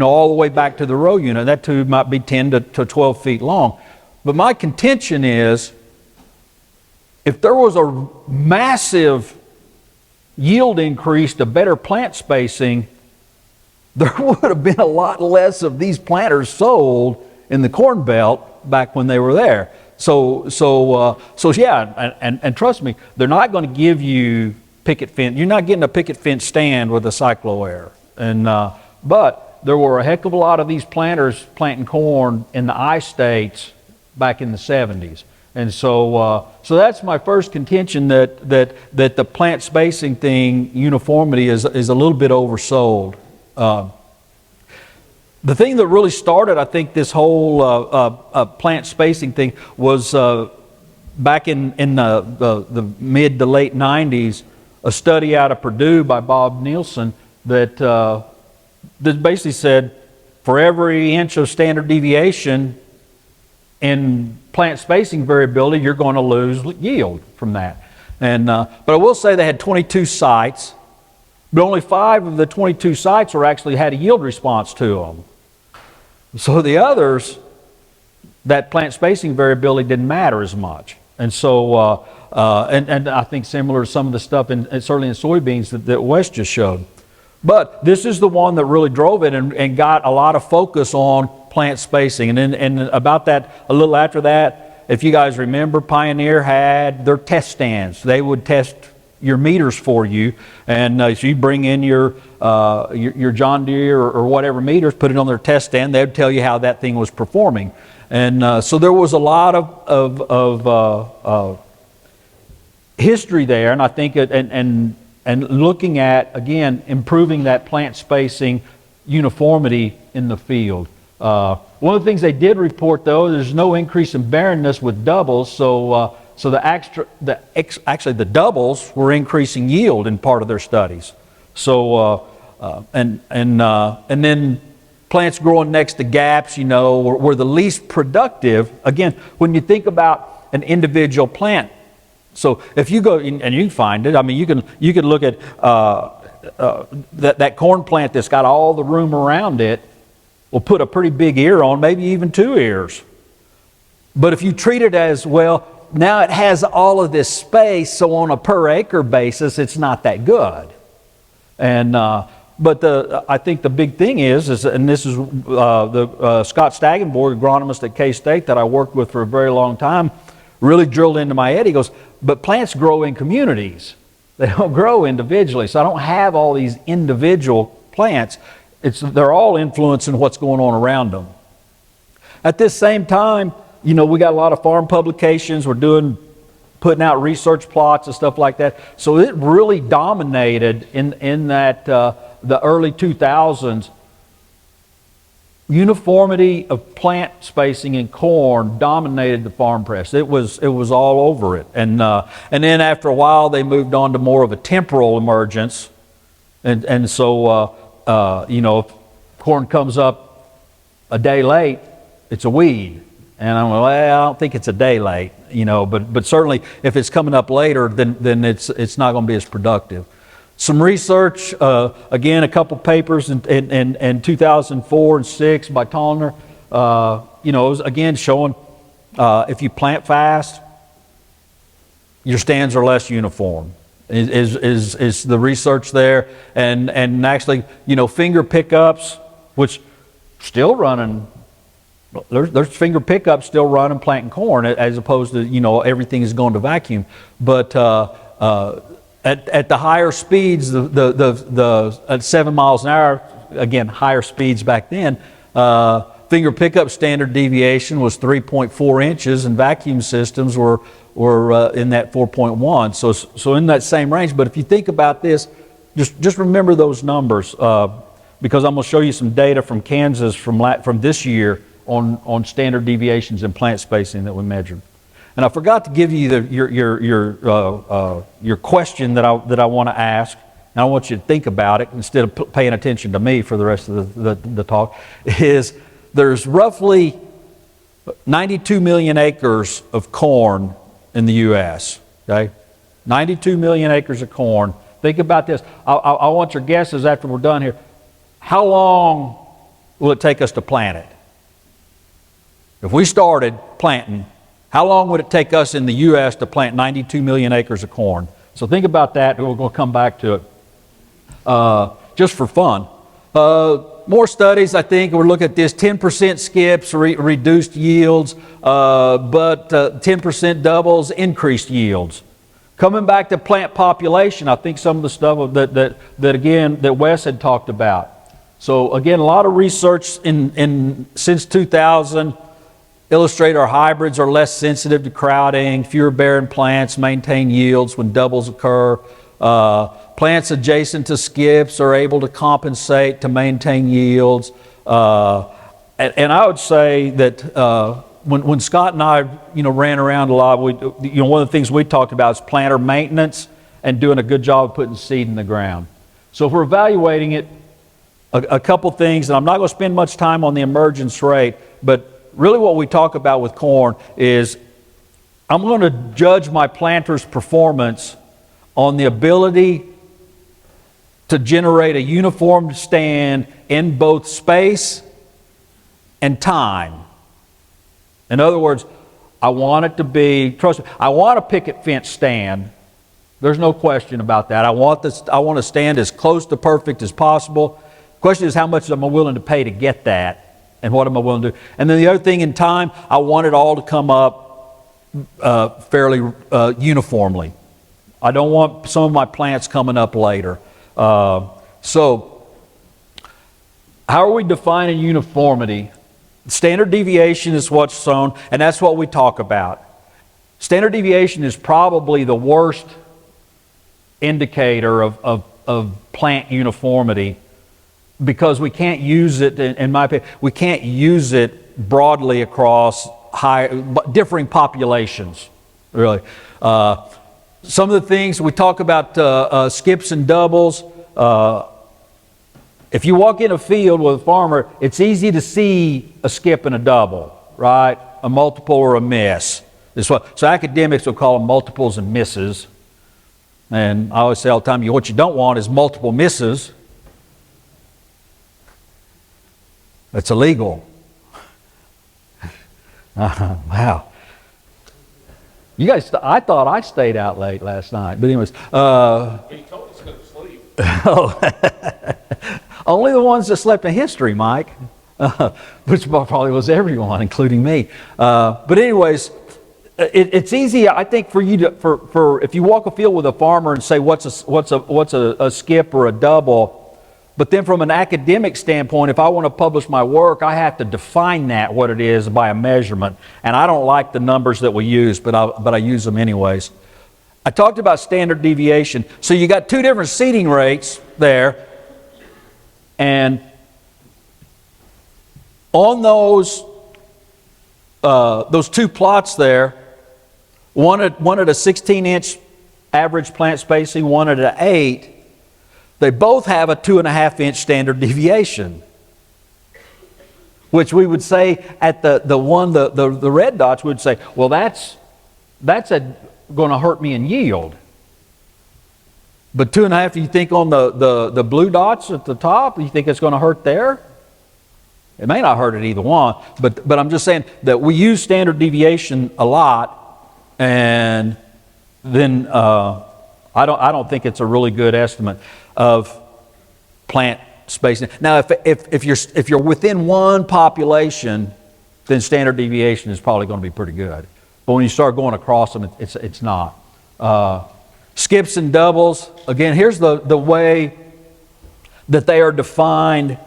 all the way back to the row unit. That tube might be 10 to 12 feet long. But my contention is, if there was a massive yield increase to better plant spacing, there would have been a lot less of these planters sold in the Corn Belt back when they were there. So yeah, and trust me, they're not going to give you picket fence. You're not getting a picket fence stand with a cyclo-air. But there were a heck of a lot of these planters planting corn in the I states back in the 70s. And so that's my first contention, that the plant spacing thing, uniformity, is a little bit oversold. The thing that really started, I think, this whole plant spacing thing was back in the mid to late 90s, a study out of Purdue by Bob Nielsen that basically said, for every inch of standard deviation in plant spacing variability, you're going to lose yield from that. But I will say they had 22 sites, but only 5 of the 22 sites actually had a yield response to them. So the others, that plant spacing variability didn't matter as much. And so, and I think similar to some of the stuff, certainly in soybeans that Wes just showed. But this is the one that really drove it and got a lot of focus on plant spacing. And about that, a little after that, if you guys remember, Pioneer had their test stands. They would test your meters for you, and so you bring in your John Deere or whatever meters, put it on their test stand. They'd tell you how that thing was performing. And so there was a lot of history there, and I think and looking at, again, improving that plant spacing uniformity in the field. One of the things they did report, though, there's no increase in barrenness with doubles, so the doubles were increasing yield in part of their studies. So and then plants growing next to gaps, were the least productive. Again, when you think about an individual plant, so if you go and you can find it, I mean, you can look at that corn plant that's got all the room around it. Will put a pretty big ear on, maybe even 2 ears. But if you treat it as, well, now it has all of this space, so on a per acre basis, it's not that good. And but I think the big thing is and this is the Scott Stagenborg, agronomist at K-State that I worked with for a very long time, really drilled into my head. He goes, but plants grow in communities. They don't grow individually. So I don't have all these individual plants. They're all influencing what's going on around them. At this same time, we got a lot of farm publications. We're putting out research plots and stuff like that. So it really dominated in that the early 2000s uniformity of plant spacing in corn dominated the farm press. It was all over it. And then after a while, they moved on to more of a temporal emergence. And so, if corn comes up a day late, it's a weed. And I'm like, well, I don't think it's a day late, but certainly if it's coming up later, then it's not going to be as productive. Some research, again, a couple papers in 2004 and 6 by Tollner, again showing if you plant fast, your stands are less uniform. Is the research there, and actually, finger pickups, which still running. There's finger pickups still running planting corn, as opposed to everything is going to vacuum. But at the higher speeds, at 7 miles an hour, again higher speeds back then, finger pickup standard deviation was 3.4 inches, and vacuum systems were in that 4.1. So in that same range. But if you think about this, just remember those numbers, because I'm going to show you some data from Kansas from this year on standard deviations in plant spacing that we measured. And I forgot to give you your question that I want to ask, and I want you to think about it instead of paying attention to me for the rest of the talk. Is there's roughly 92 million acres of corn in the U.S. Okay, 92 million acres of corn. Think about this. I want your guesses after we're done here. How long will it take us to plant it? If we started planting, how long would it take us in the U.S. to plant 92 million acres of corn? So think about that, and we're going to come back to it just for fun. More studies, I think, we're looking at this. 10% skips, reduced yields, but 10% doubles, increased yields. Coming back to plant population, I think some of the stuff that Wes had talked about. So again, a lot of research since 2000 illustrate our hybrids are less sensitive to crowding, fewer barren plants, maintain yields when doubles occur. Plants adjacent to skips are able to compensate to maintain yields. And I would say that when Scott and I, ran around a lot, one of the things we talked about is planter maintenance and doing a good job of putting seed in the ground. So if we're evaluating it, a couple things, and I'm not going to spend much time on the emergence rate, but really what we talk about with corn is I'm going to judge my planter's performance on the ability to generate a uniform stand in both space and time. In other words, I want it to be, trust me, I want a picket fence stand. There's no question about that. I want to stand as close to perfect as possible. The question is, how much am I willing to pay to get that? And what am I willing to do? And then the other thing in time, I want it all to come up fairly uniformly. I don't want some of my plants coming up later. So how are we defining uniformity? Standard deviation is what's shown, and that's what we talk about. Standard deviation is probably the worst indicator of plant uniformity, because we can't use it, in my opinion, we can't use it broadly across differing populations, really. Some of the things we talk about, skips and doubles. If you walk in a field with a farmer, it's easy to see a skip and a double, right? A multiple or a miss. So academics will call them multiples and misses. And I always say all the time, what you don't want is multiple misses. It's illegal. Wow. You guys, I thought I stayed out late last night. But anyways. He told us to go to sleep. Only the ones that slept in history, Mike. Which probably was everyone, including me. But anyways, it's easy, I think, for you to, if you walk a field with a farmer and say what's a skip or a double. But then from an academic standpoint, if I want to publish my work, I have to define what it is by a measurement. And I don't like the numbers that we use, but I use them anyways. I talked about standard deviation. So you got two different seeding rates there. And on those two plots there, one at a 16-inch average plant spacing, one at an 8, they both have a 2.5-inch standard deviation, which we would say at the red dots, we would say, well, that's going to hurt me in yield. But 2.5, you think on the blue dots at the top, you think it's going to hurt there? It may not hurt at either one, but I'm just saying that we use standard deviation a lot, and then I don't think it's a really good estimate of plant spacing. Now, if you're within one population, then standard deviation is probably going to be pretty good. But when you start going across them, it's not. Skips and doubles, again, here's the way that they are defined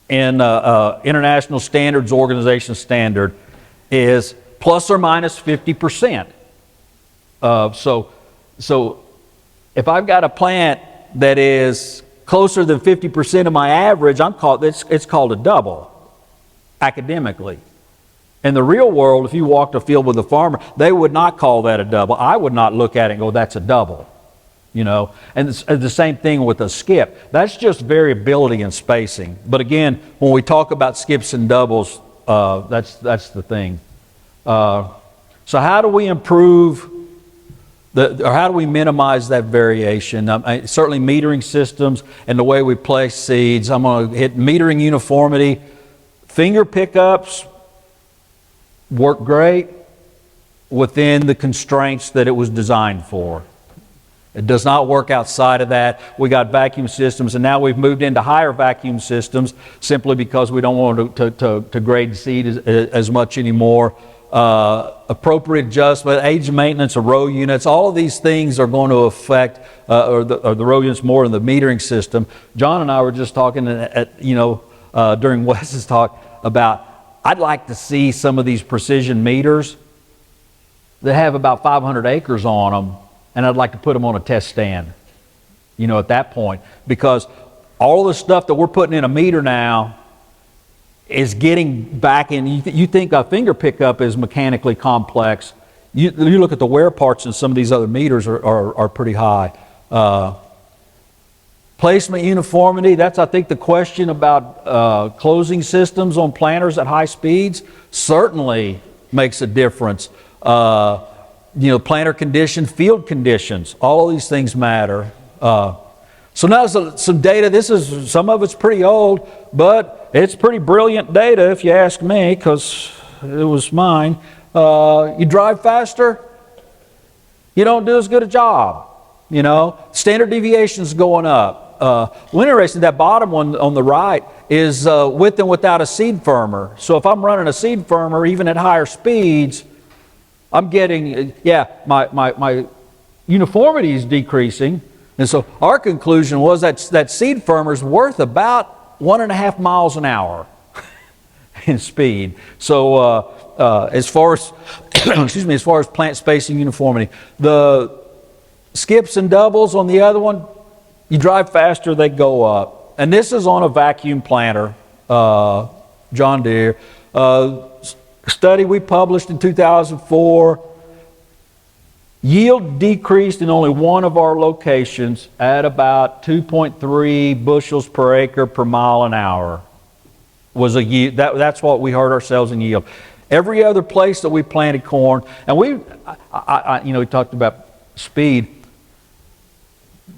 in International Standards Organization standard is plus or minus 50%. So if I've got a plant that is closer than 50% of my average, it's called a double academically. In the real world, if you walked a field with a farmer, they would not call that a double. I would not look at it and go, that's a double. And it's the same thing with a skip. That's just variability in spacing. But again, when we talk about skips and doubles, that's the thing. So how do we improve or how do we minimize that variation? Certainly metering systems and the way we place seeds. I'm going to hit metering uniformity. Finger pickups work great within the constraints that it was designed for. It does not work outside of that. We got vacuum systems, and now we've moved into higher vacuum systems simply because we don't want to grade seed as much anymore. Appropriate adjustment, age maintenance of row units, all of these things are going to affect or the row units more in the metering system. John and I were just talking during Wes's talk about I'd like to see some of these precision meters that have about 500 acres on them, and I'd like to put them on a test stand, at that point, because all the stuff that we're putting in a meter now is getting back in. You think a finger pickup is mechanically complex. You look at the wear parts in some of these other meters are pretty high. Placement uniformity, that's I think the question about closing systems on planters at high speeds certainly makes a difference. Planter condition, field conditions, all of these things matter. So now some data. Some of it's pretty old, but it's pretty brilliant data if you ask me, because it was mine. You drive faster, you don't do as good a job. Standard deviation's going up. Interesting, that bottom one on the right is with and without a seed firmer. So if I'm running a seed firmer, even at higher speeds, I'm getting, my uniformity is decreasing. And so our conclusion was that seed firmer is worth about 1.5 miles an hour in speed. So as far as as far as plant spacing uniformity, the skips and doubles on the other one, you drive faster, they go up. And this is on a vacuum planter, John Deere. Study we published in 2004. Yield decreased in only one of our locations at about 2.3 bushels per acre per mile an hour. That's what we hurt ourselves in yield. Every other place that we planted corn, and we talked about speed.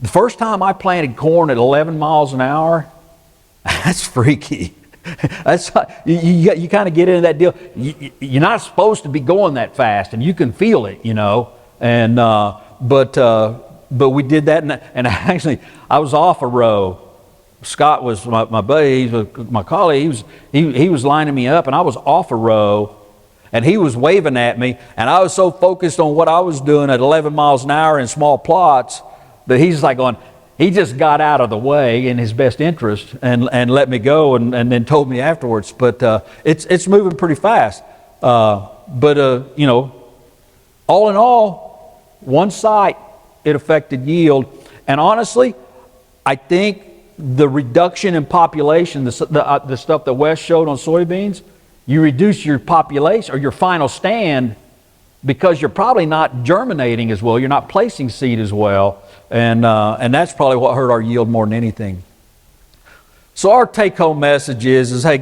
The first time I planted corn at 11 miles an hour, that's freaky. That's you kind of get into that deal. You're not supposed to be going that fast, and you can feel it, And but we did that, and actually I was off a row. Scott was my buddy, my colleague. He was lining me up, and I was off a row, and he was waving at me, and I was so focused on what I was doing at 11 miles an hour in small plots that he's like going. He just got out of the way in his best interest and let me go and then told me afterwards. But it's moving pretty fast. But all in all, one site, it affected yield. And honestly, I think the reduction in population, the stuff that Wes showed on soybeans, you reduce your population or your final stand because you're probably not germinating as well, you're not placing seed as well, and that's probably what hurt our yield more than anything. So our take-home message is hey,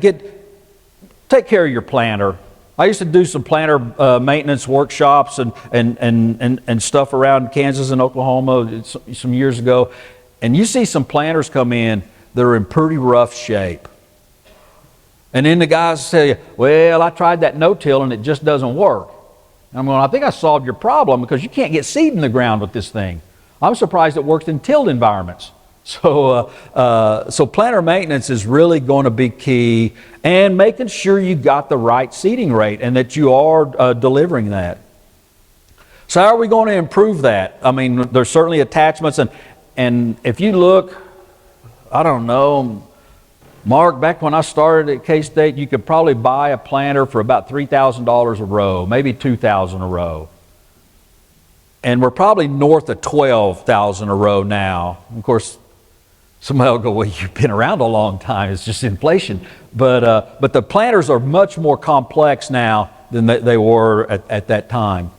take care of your planter. I used to do some planter maintenance workshops and stuff around Kansas and Oklahoma some years ago, and you see some planters come in that are in pretty rough shape. And then the guys say, well, I tried that no-till and it just doesn't work. And I'm going, I think I solved your problem because you can't get seed in the ground with this thing. I'm surprised it works in tilled environments. So planter maintenance is really going to be key, and making sure you got the right seeding rate and that you are delivering that. So how are we going to improve that? I mean, there's certainly attachments, and if you look, I don't know, Mark, back when I started at K-State, you could probably buy a planter for about $3,000 a row, maybe $2,000 a row. And we're probably north of $12,000 a row now. Of course, somebody will go, well, you've been around a long time, it's just inflation. But the planters are much more complex now than they were at that time.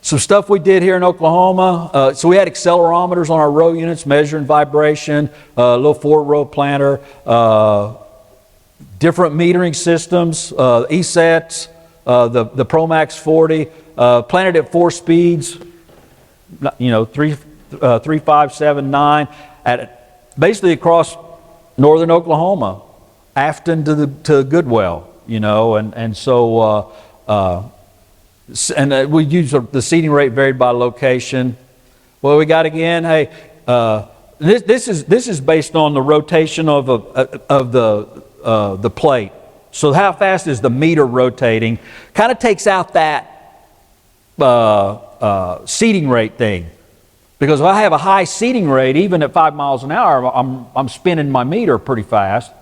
Some stuff we did here in Oklahoma, so we had accelerometers on our row units measuring vibration, a little 4-row planter, different metering systems, ESETs, the ProMax 40, planted at 4 speeds, 3, 5, 7, 9, basically across northern Oklahoma, Afton to Goodwell, and we use the seeding rate varied by location. Well, we got again. Hey, this is based on the rotation of the plate. So how fast is the meter rotating? Kind of takes out that seeding rate thing, because if I have a high seeding rate, even at 5 miles an hour, I'm spinning my meter pretty fast.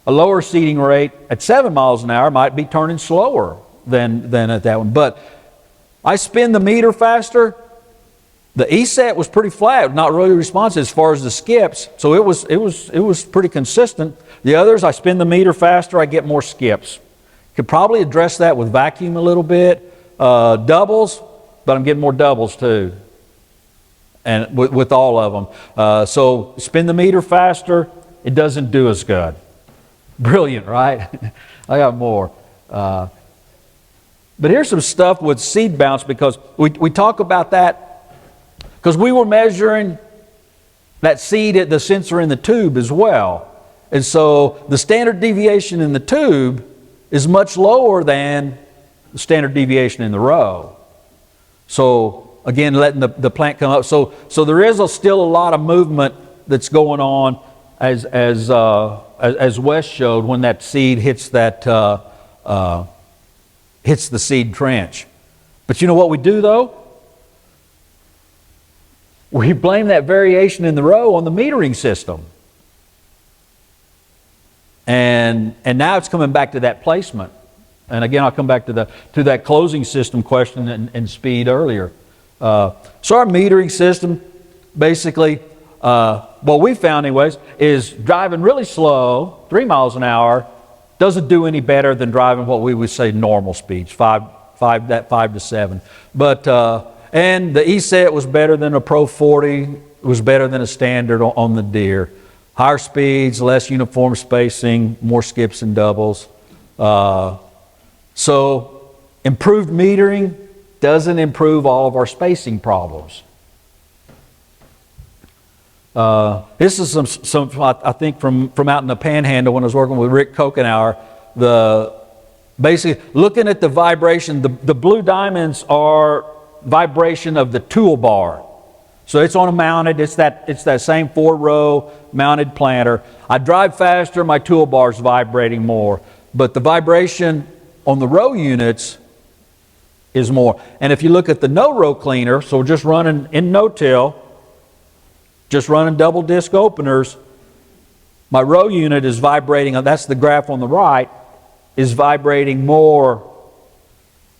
A lower seeding rate at 7 miles an hour might be turning slower than at that one. But I spin the meter faster. The ESET was pretty flat, not really responsive as far as the skips, so it was pretty consistent. The others, I spin the meter faster, I get more skips. Could probably address that with vacuum a little bit. Doubles, but I'm getting more doubles too, and with all of them. So spin the meter faster, it doesn't do as good. Brilliant, right? I got more. But here's some stuff with seed bounce, because we talk about that because we were measuring that seed at the sensor in the tube as well. And so the standard deviation in the tube is much lower than the standard deviation in the row. So again, letting the plant come up. So there is still a lot of movement that's going on as Wes showed, when that seed hits hits the seed trench. But you know what we do though? We blame that variation in the row on the metering system. And now it's coming back to that placement. And again, I'll come back to that closing system question and speed earlier. So our metering system, basically, what we found anyways, is driving really slow, 3 miles an hour, doesn't do any better than driving what we would say normal speeds, 5 to 7. But and the ESET was better than a Pro 40, was better than a standard on the deer. Higher speeds, less uniform spacing, more skips and doubles. So improved metering doesn't improve all of our spacing problems. This is some I think from out in the Panhandle when I was working with Rick Kokenauer. Basically looking at the vibration, the blue diamonds are vibration of the toolbar. So it's on a mounted, it's that same 4-row mounted planter. I drive faster, my toolbar's vibrating more. But the vibration on the row units is more. And if you look at the no-row cleaner, so just running in no-till, just running double disc openers, my row unit is vibrating, that's the graph on the right, is vibrating more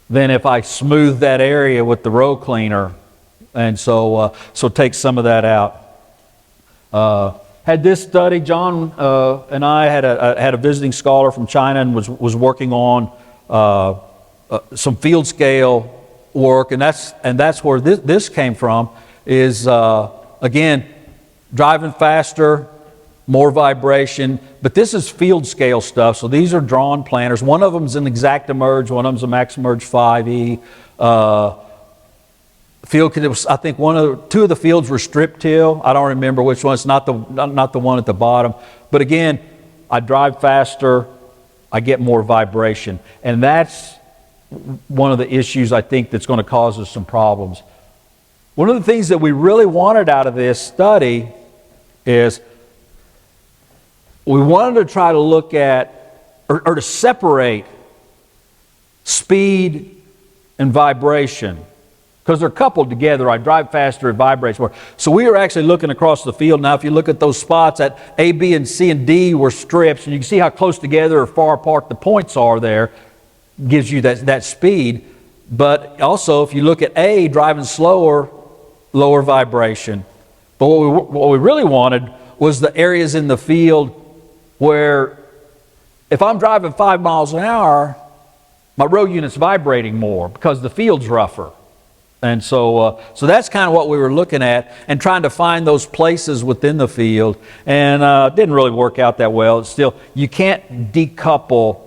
than if I smooth that area with the row cleaner. And so take some of that out. had this study. John and I had a visiting scholar from China and was working on some field scale work, and that's where this came from. Is again, driving faster, more vibration, but this is field scale stuff. So these are drawn planters. One of them is an Exact-Emerge, one of them is a Max-Emerge 5E. Field, I think two of the fields were strip till. I don't remember which one. It's not the one at the bottom. But again, I drive faster, I get more vibration, and that's one of the issues I think that's going to cause us some problems. One of the things that we really wanted out of this study is we wanted to try to look at or to separate speed and vibration, because they're coupled together. I drive faster, it vibrates more. So we were actually looking across the field. Now if you look at those spots at A, B, and C, and D were strips, and you can see how close together or far apart the points are there, gives you that speed. But also if you look at A, driving slower, lower vibration. But what we really wanted was the areas in the field where if I'm driving 5 miles an hour, my row unit's vibrating more because the field's rougher. And so that's kind of what we were looking at and trying to find those places within the field. And it didn't really work out that well. It's still, you can't decouple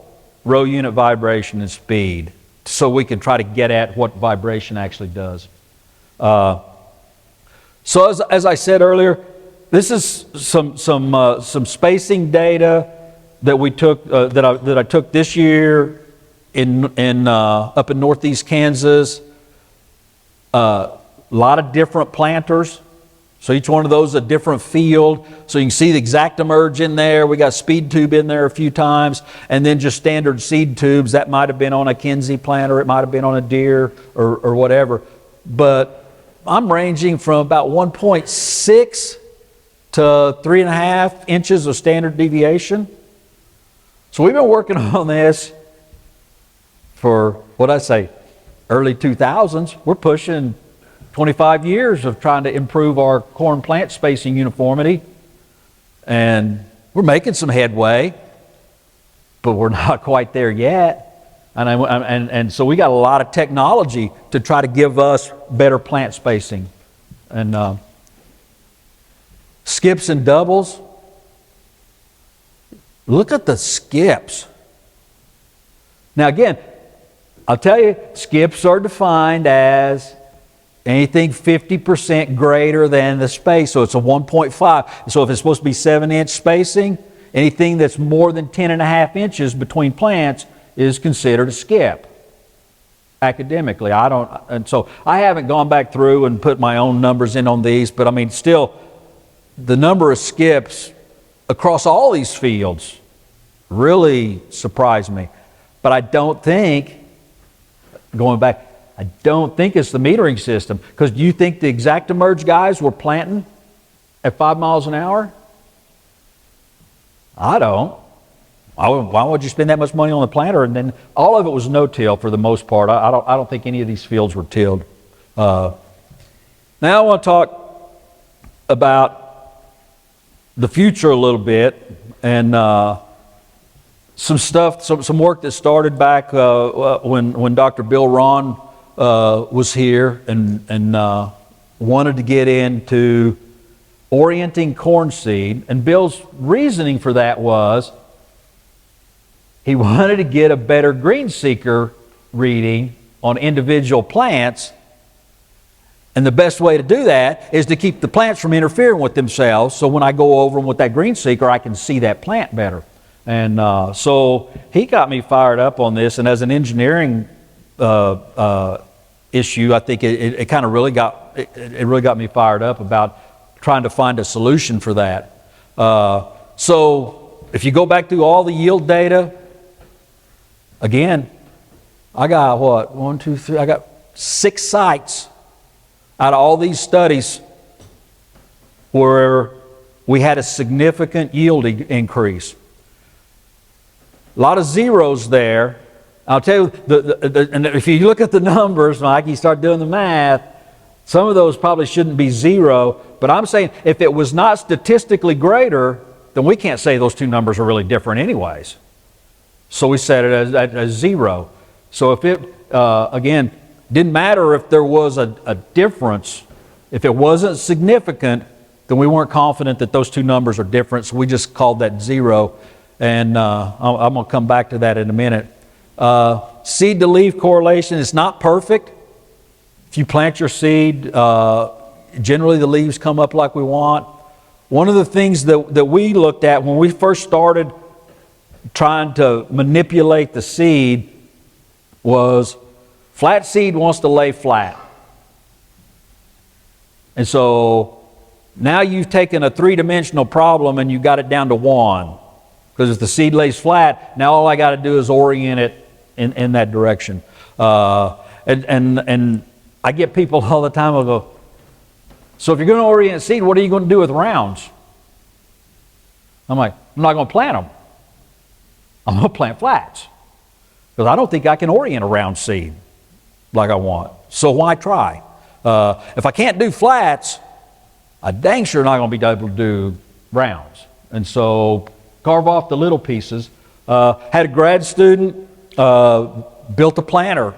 row unit vibration and speed, so we can try to get at what vibration actually does. So as I said earlier, this is some spacing data that we took that I took this year up in northeast Kansas. A lot of different planters. So each one of those is a different field. So you can see the Exact-Emerge in there. We got speed tube in there a few times, and then just standard seed tubes. That might have been on a Kinsey planter. It might have been on a Deere or whatever. But I'm ranging from about 1.6 to 3.5 inches of standard deviation. So we've been working on this for, what'd I say, early 2000s. We're pushing 25 years of trying to improve our corn plant spacing uniformity. And we're making some headway, but we're not quite there yet. And so we got a lot of technology to try to give us better plant spacing. And skips and doubles. Look at the skips. Now again, I'll tell you, skips are defined as anything 50% greater than the space. So it's a 1.5. So if it's supposed to be 7-inch spacing, anything that's more than 10.5 inches between plants is considered a skip academically. And so I haven't gone back through and put my own numbers in on these, but I mean, still, the number of skips across all these fields really surprised me. But I don't think, going back, I don't think it's the metering system. Because do you think the Exact-Emerge guys were planting at 5 miles an hour? I don't. Why would you spend that much money on the planter? And then all of it was no-till for the most part. I don't think any of these fields were tilled. Now I want to talk about the future a little bit, and some work that started back when Dr. Bill Ron was here and wanted to get into orienting corn seed. And Bill's reasoning for that was he wanted to get a better green seeker reading on individual plants. And the best way to do that is to keep the plants from interfering with themselves. So when I go over them with that green seeker, I can see that plant better. And so he got me fired up on this. And as an engineering issue, I think it kind of really got me fired up about trying to find a solution for that. So if you go back through all the yield data, again, I got what? 1, 2, 3. I got 6 sites out of all these studies where we had a significant yield increase. A lot of zeros there. I'll tell you, and if you look at the numbers, Mike, you start doing the math, Some of those probably shouldn't be 0, but I'm saying if it was not statistically greater, then we can't say those two numbers are really different anyways. So we set it as 0. So if it, again, didn't matter if there was a difference, if it wasn't significant, then we weren't confident that those two numbers are different, so we just called that 0. And I'm going to come back to that in a minute. Seed to leaf correlation is not perfect. If you plant your seed, generally the leaves come up like we want. One of the things that we looked at when we first started trying to manipulate the seed was flat seed wants to lay flat. And so now you've taken a three-dimensional problem and you got it down to 1. Because if the seed lays flat, now all I got to do is orient it in that direction. And I get people all the time who go, so if you're going to orient seed, what are you going to do with rounds? I'm like, I'm not going to plant them. I'm going to plant flats. Because I don't think I can orient a round seed like I want. So why try? If I can't do flats, I dang sure not going to be able to do rounds. And so carve off the little pieces. Had a grad student built a planter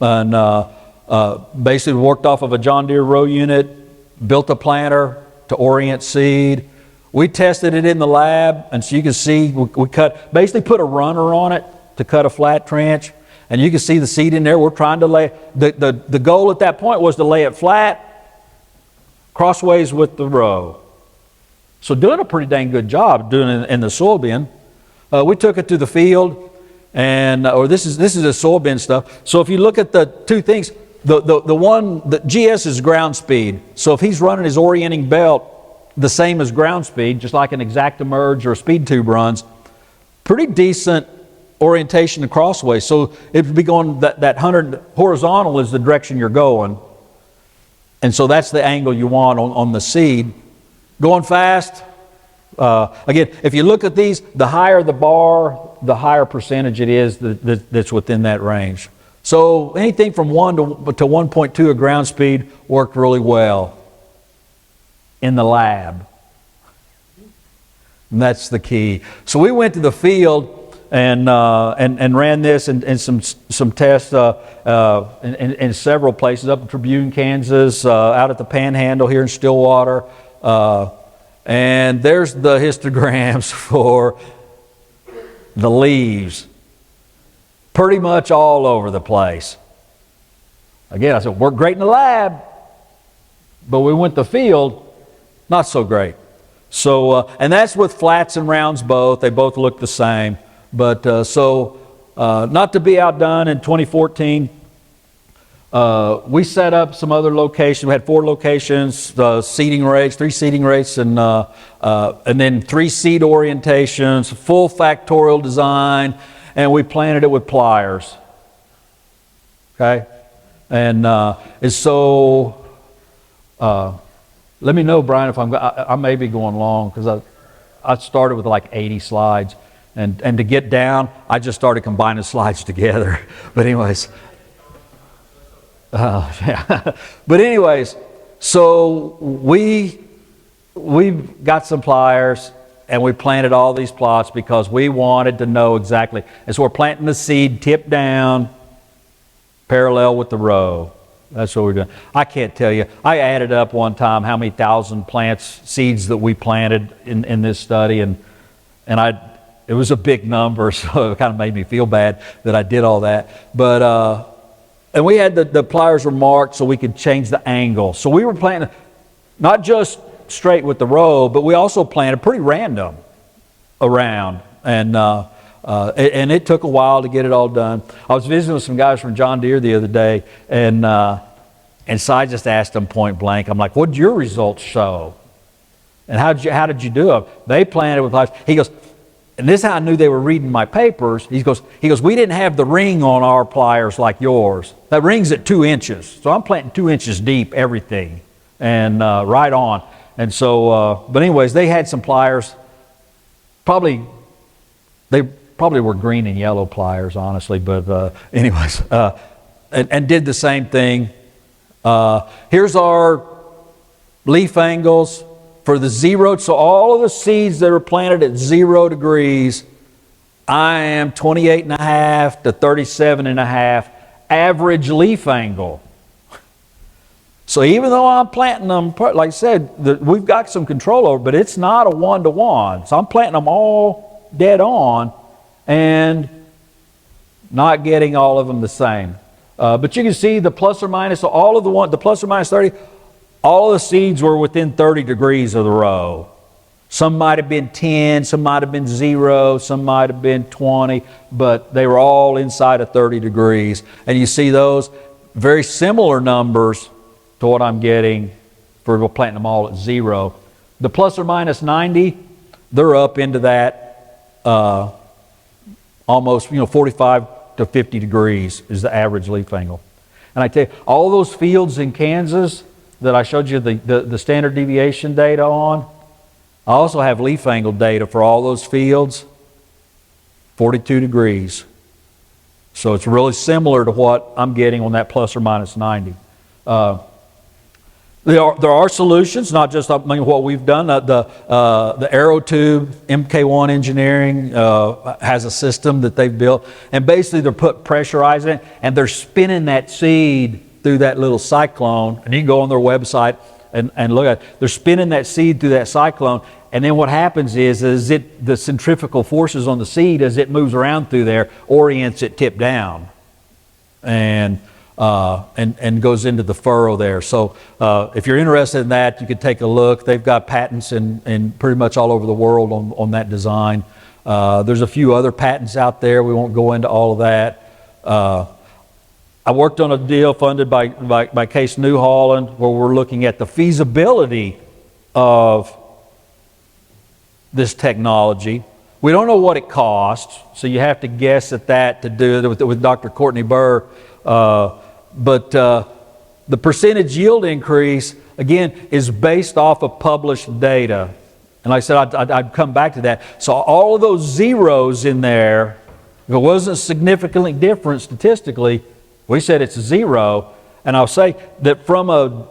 and basically worked off of a John Deere row unit, built a planter to orient seed. We tested it in the lab, and so you can see we basically put a runner on it to cut a flat trench, and you can see the seed in there. We're trying to lay, the goal at that point was to lay it flat, crossways with the row. So doing a pretty dang good job doing it in the soybean. We took it to the field, and this is a soybean stuff. So if you look at the two things, the GS is ground speed. So if he's running his orienting belt the same as ground speed, just like an exact emerge or a speed tube runs, pretty decent orientation and crossways. So it would be going that 100 horizontal is the direction you're going, and so that's the angle you want on the seed. Going fast, again, if you look at these, the higher the bar, the higher percentage it is that's within that range. So anything from 1 to 1.2 of ground speed worked really well in the lab. And that's the key. So we went to the field and ran this and some tests in several places, up in Tribune, Kansas, out at the Panhandle here in Stillwater. And there's the histograms for the leaves. Pretty much all over the place. Again, I said, worked great in the lab, but we went to the field, not so great. So, and that's with flats and rounds both. They both look the same. But not to be outdone, in 2014, we set up some other locations. We had 4 locations, seeding rates, 3 seeding rates, and then 3 seed orientations, full factorial design, and we planted it with pliers. Okay? And so, let me know, Brian, if I may be going long, because I started with like 80 slides. And to get down, I just started combining slides together. But anyways, yeah. But anyways, so we got some pliers and we planted all these plots because we wanted to know exactly. And so we're planting the seed tip down, parallel with the row. That's what we're doing. I can't tell you. I added up one time how many thousand seeds that we planted in this study, and it was a big number, so it kind of made me feel bad that I did all that. But and we had the pliers were marked so we could change the angle. So we were planting not just straight with the row, but we also planted pretty random around, and it took a while to get it all done. I was visiting with some guys from John Deere the other day, and so I just asked them point blank. I'm like, "What did your results show? And how did you do it?" They planted with pliers. He goes, and this is how I knew they were reading my papers. He goes, "We didn't have the ring on our pliers like yours. That ring's at 2 inches. So I'm planting 2 inches deep, everything, and right on." And so, but anyways, they had some pliers. They probably were green and yellow pliers, honestly. But anyways, and did the same thing. Here's our leaf angles for the 0. So all of the seeds that are planted at 0 degrees, I am 28.5 to 37.5 average leaf angle. So even though I'm planting them, like I said, we've got some control over, but it's not a 1-to-1. So I'm planting them all dead on and not getting all of them the same. But you can see the plus or minus, so all of the plus or minus 30, all of the seeds were within 30 degrees of the row. Some might have been 10, some might have been 0, some might have been 20, but they were all inside of 30 degrees. And you see those very similar numbers to what I'm getting for planting them all at 0. The plus or minus 90, they're up into that almost 45 to 50 degrees is the average leaf angle. And I tell you, all those fields in Kansas that I showed you the standard deviation data on, I also have leaf angle data for all those fields, 42 degrees. So it's really similar to what I'm getting on that plus or minus 90. There are solutions, not just what we've done. The AeroTube MK1 Engineering has a system that they've built, and basically they're pressurizing it, and they're spinning that seed through that little cyclone. And you can go on their website and look at it. They're spinning that seed through that cyclone, and then what happens is the centrifugal forces on the seed as it moves around through there orients it tip down, and goes into the furrow there. So if you're interested in that, you could take a look. They've got patents in pretty much all over the world on that design. There's a few other patents out there. We won't go into all of that. I worked on a deal funded by Case New Holland where we're looking at the feasibility of this technology. We don't know what it costs, so you have to guess at that to do it with Dr. Courtney Burr. But the percentage yield increase, again, is based off of published data. And like I said, I'd come back to that. So all of those zeros in there, if it wasn't significantly different statistically, we said it's 0. And I'll say that from a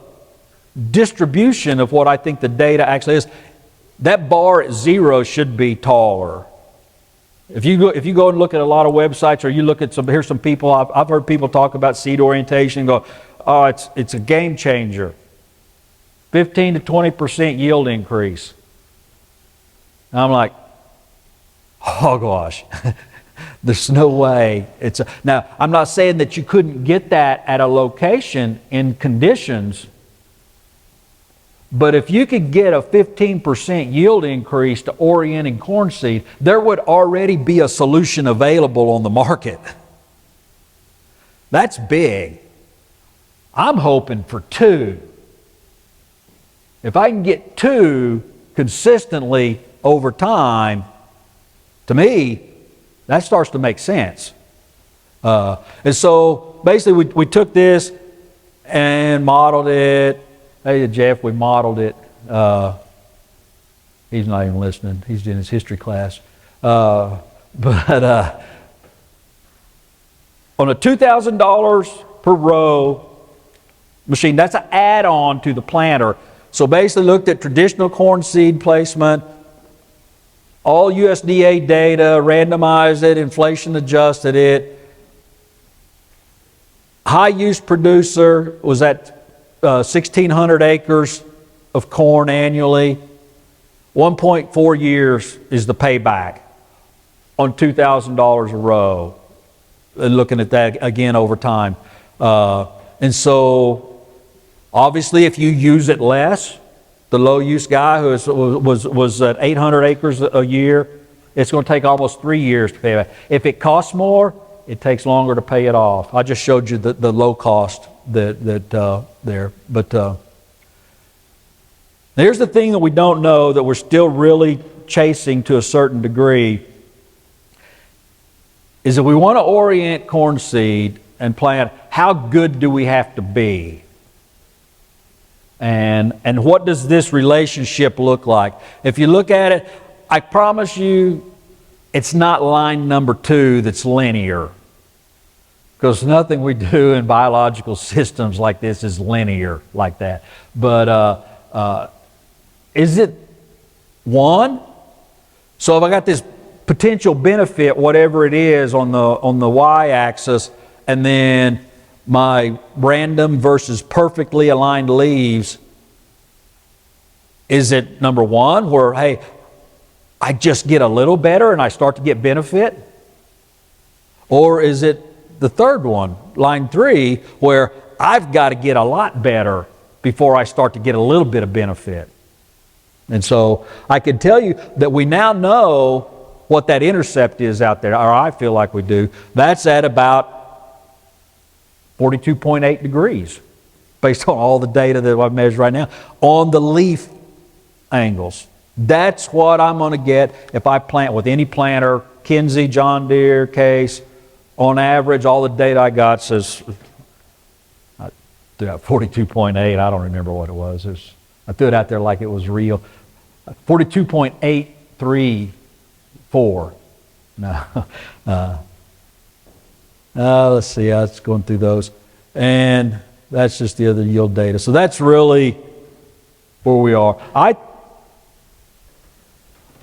distribution of what I think the data actually is, that bar at 0 should be taller. If you go and look at a lot of websites, or you look at here's some people, I've heard people talk about seed orientation and go, oh, it's a game changer. 15 to 20% yield increase. And I'm like, oh gosh, there's no way. Now, I'm not saying that you couldn't get that at a location in conditions, but if you could get a 15% yield increase to orienting corn seed, there would already be a solution available on the market. That's big. I'm hoping for 2. If I can get 2 consistently over time, to me, that starts to make sense. And so basically we took this and modeled it. Hey, Jeff, we modeled it. He's not even listening. He's in his history class. On a $2,000 per row machine, that's an add-on to the planter. So basically looked at traditional corn seed placement, all USDA data, randomized it, inflation adjusted it. High use producer was at 1,600 acres of corn annually. 1.4 years is the payback on $2,000 a row. Looking at that again over time. And so obviously if you use it less, the low use guy who was at 800 acres a year, it's going to take almost 3 years to pay back. If it costs more, it takes longer to pay it off. I just showed you the low cost there. But here's the thing that we don't know, that we're still really chasing to a certain degree, is if we want to orient corn seed and plant, how good do we have to be? And what does this relationship look like? If you look at it, I promise you, it's not line number 2 that's linear. because nothing we do in biological systems like this is linear like that. But is it one? So if I got this potential benefit, whatever it is, on the y-axis, and then my random versus perfectly aligned leaves, is it number one, where, hey, I just get a little better and I start to get benefit? Or is it the third one, line 3, where I've got to get a lot better before I start to get a little bit of benefit? And so I can tell you that we now know what that intercept is out there, or I feel like we do. That's at about 42.8 degrees, based on all the data that I've measured right now, on the leaf angles. That's what I'm going to get if I plant with any planter, Kinsey, John Deere, Case. On average, all the data I got says 42.8. I don't remember what it was. I threw it out there like it was real. 42.834. No. Let's see. I was going through those. And that's just the other yield data. So that's really where we are.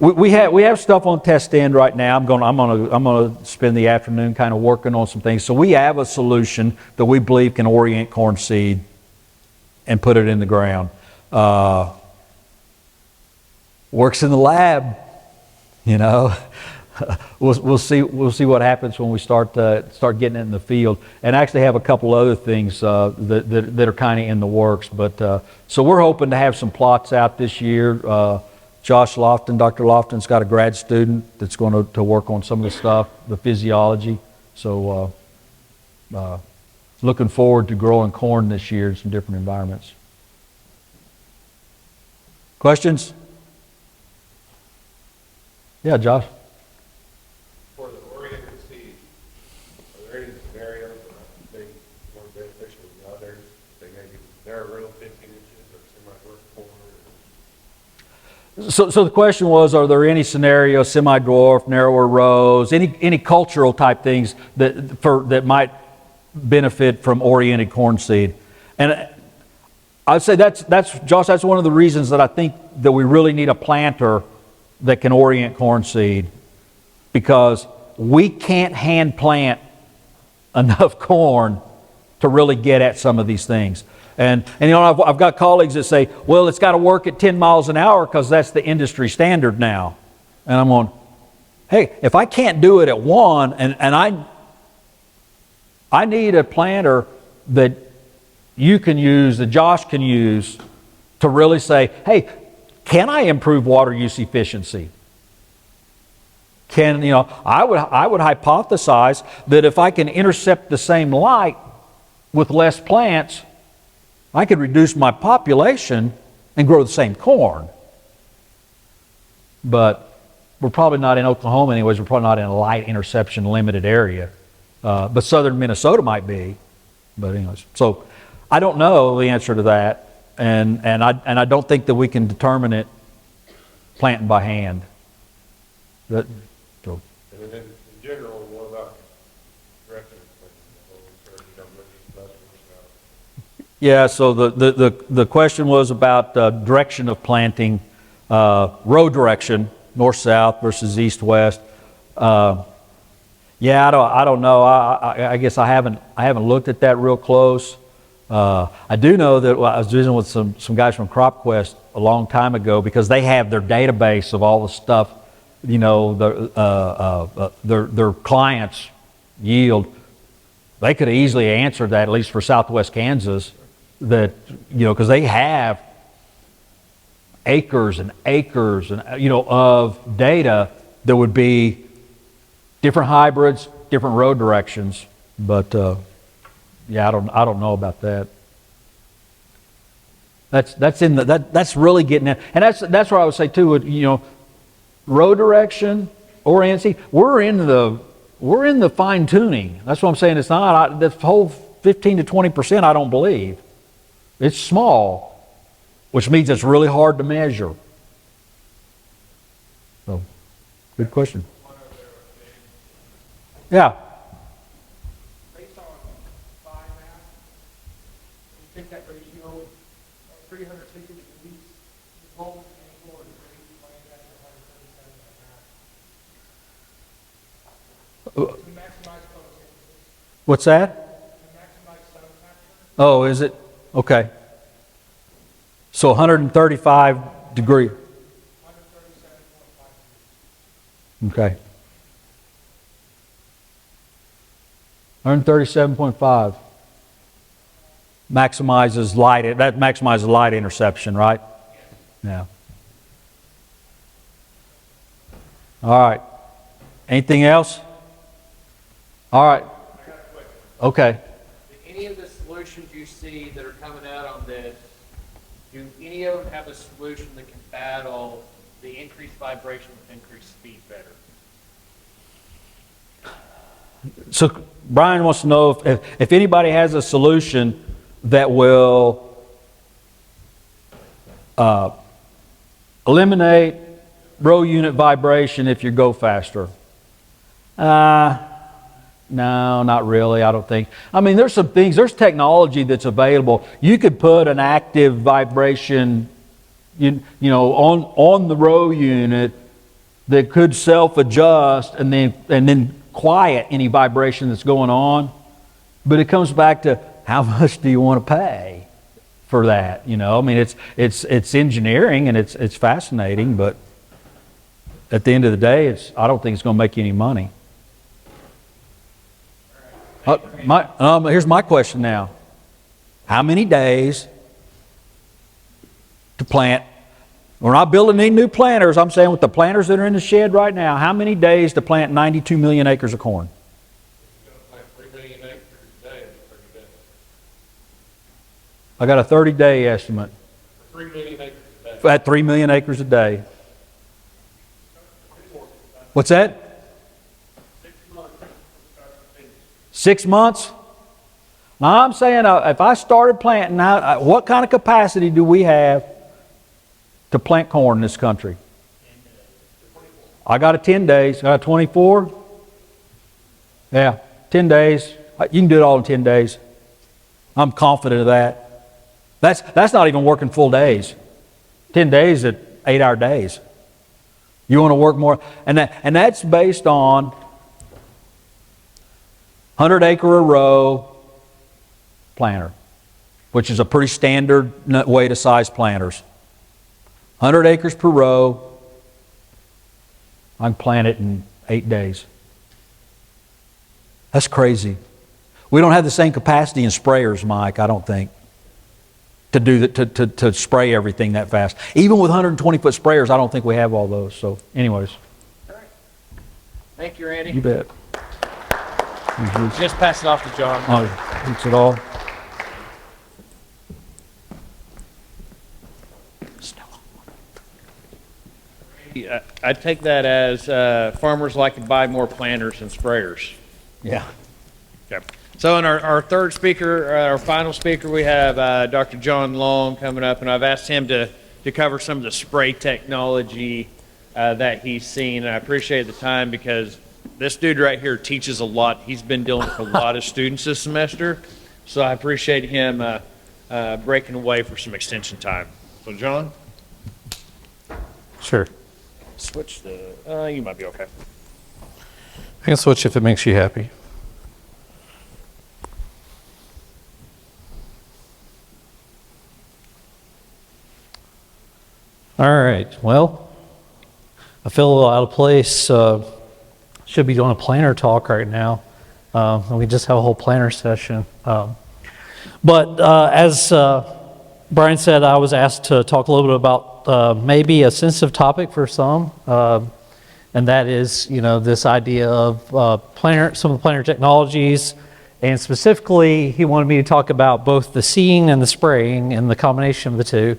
We have stuff on test stand right now. I'm gonna spend the afternoon kind of working on some things. So we have a solution that we believe can orient corn seed and put it in the ground. Works in the lab, you know. We'll see what happens when we start getting it in the field, and actually have a couple other things that are kind of in the works. But so we're hoping to have some plots out this year. Josh Lofton, Dr. Lofton's got a grad student that's going to work on some of the stuff, the physiology. So looking forward to growing corn this year in some different environments. Questions? Yeah, Josh. For the oriented seed, are there any scenarios that may be more beneficial than others? They may be narrow, 15 inches, or semi-dwarf corn? So the question was, are there any scenarios, semi-dwarf, narrower rows, any cultural type things that might benefit from oriented corn seed? And I'd say that's Josh, that's one of the reasons that I think that we really need a planter that can orient corn seed, because we can't hand plant enough corn to really get at some of these things. And you know, I've got colleagues that say, well, it's got to work at 10 miles an hour because that's the industry standard now. And I'm going, hey, if I can't do it at 1, and I need a planter that you can use, that Josh can use, to really say, hey, can I improve water use efficiency? I would hypothesize that if I can intercept the same light with less plants, I could reduce my population and grow the same corn. But we're probably not in Oklahoma anyways. We're probably not in a light interception limited area. But southern Minnesota might be. But anyways, so I don't know the answer to that. And I don't think that we can determine it planting by hand. And then in general, what about direction of planting? Yeah, so the question was about direction of planting, row direction, north-south versus east-west. Yeah, I don't know. I guess I haven't looked at that real close. I do know that I was visiting with some guys from CropQuest a long time ago, because they have their database of all the stuff, you know, their clients' yield. They could have easily answered that, at least for Southwest Kansas, that, you know, because they have acres and acres and, you know, of data that would be different hybrids, different road directions. But yeah, I don't know about that. That's really getting at, and that's where I would say too. You know, road direction, orientation. We're in the fine tuning. That's what I'm saying. It's not the whole 15 to 20%. I don't believe it's small, which means it's really hard to measure. So, good question. Yeah. Based on What's that? Oh, is it? Okay. So 135 degree. Okay. 137.5 maximizes light. That maximizes light interception, right? Yeah. All right. Anything else? All right. Okay. Any of the solutions you see that are coming out on this, do any of them have a solution that can battle the increased vibration with increased speed better? So Brian wants to know if anybody has a solution that will eliminate row unit vibration if you go faster. No, not really, I don't think. I mean, there's some things, there's technology that's available. You could put an active vibration, you know, on the row unit that could self-adjust and then quiet any vibration that's going on. But it comes back to how much do you want to pay for that? You know, I mean, it's engineering and it's fascinating, but at the end of the day, I don't think it's going to make you any money. Here's my question now. How many days to plant? We're not building any new planters. I'm saying with the planters that are in the shed right now, how many days to plant 92 million acres of corn? Plant 3 million acres a day in 30 days. I got a 30-day estimate. 3 million acres a day. At 3 million acres a day. What's that? 6 months? Now I'm saying if I started planting, what kind of capacity do we have to plant corn in this country? I got a 10 days. I got a 24? Yeah, 10 days. You can do it all in 10 days. I'm confident of that. That's not even working full days. 10 days at 8-hour days. You want to work more, and that's based on 100-acre a row planter, which is a pretty standard way to size planters. 100 acres per row. I can plant it in 8 days. That's crazy. We don't have the same capacity in sprayers, Mike, I don't think, to do that, to spray everything that fast. Even with 120-foot sprayers, I don't think we have all those. So, anyways. All right. Thank you, Randy. You bet. Just pass it off to John. Oh, that's it all. I take that as farmers like to buy more planters and sprayers. Yeah. Okay. So in our third speaker, our final speaker, we have Dr. John Lowe coming up, and I've asked him to cover some of the spray technology that he's seen. And I appreciate the time because this dude right here teaches a lot. He's been dealing with a lot of students this semester, so I appreciate him breaking away for some extension time. So John? Sure. Switch the, you might be okay. I can switch if it makes you happy. All right, well, I feel a little out of place. Should be doing a planner talk right now. And we just have a whole planner session. But as Brian said, I was asked to talk a little bit about maybe a sensitive topic for some, and that is, this idea of some of the planner technologies, and specifically, he wanted me to talk about both the seeding and the spraying and the combination of the two.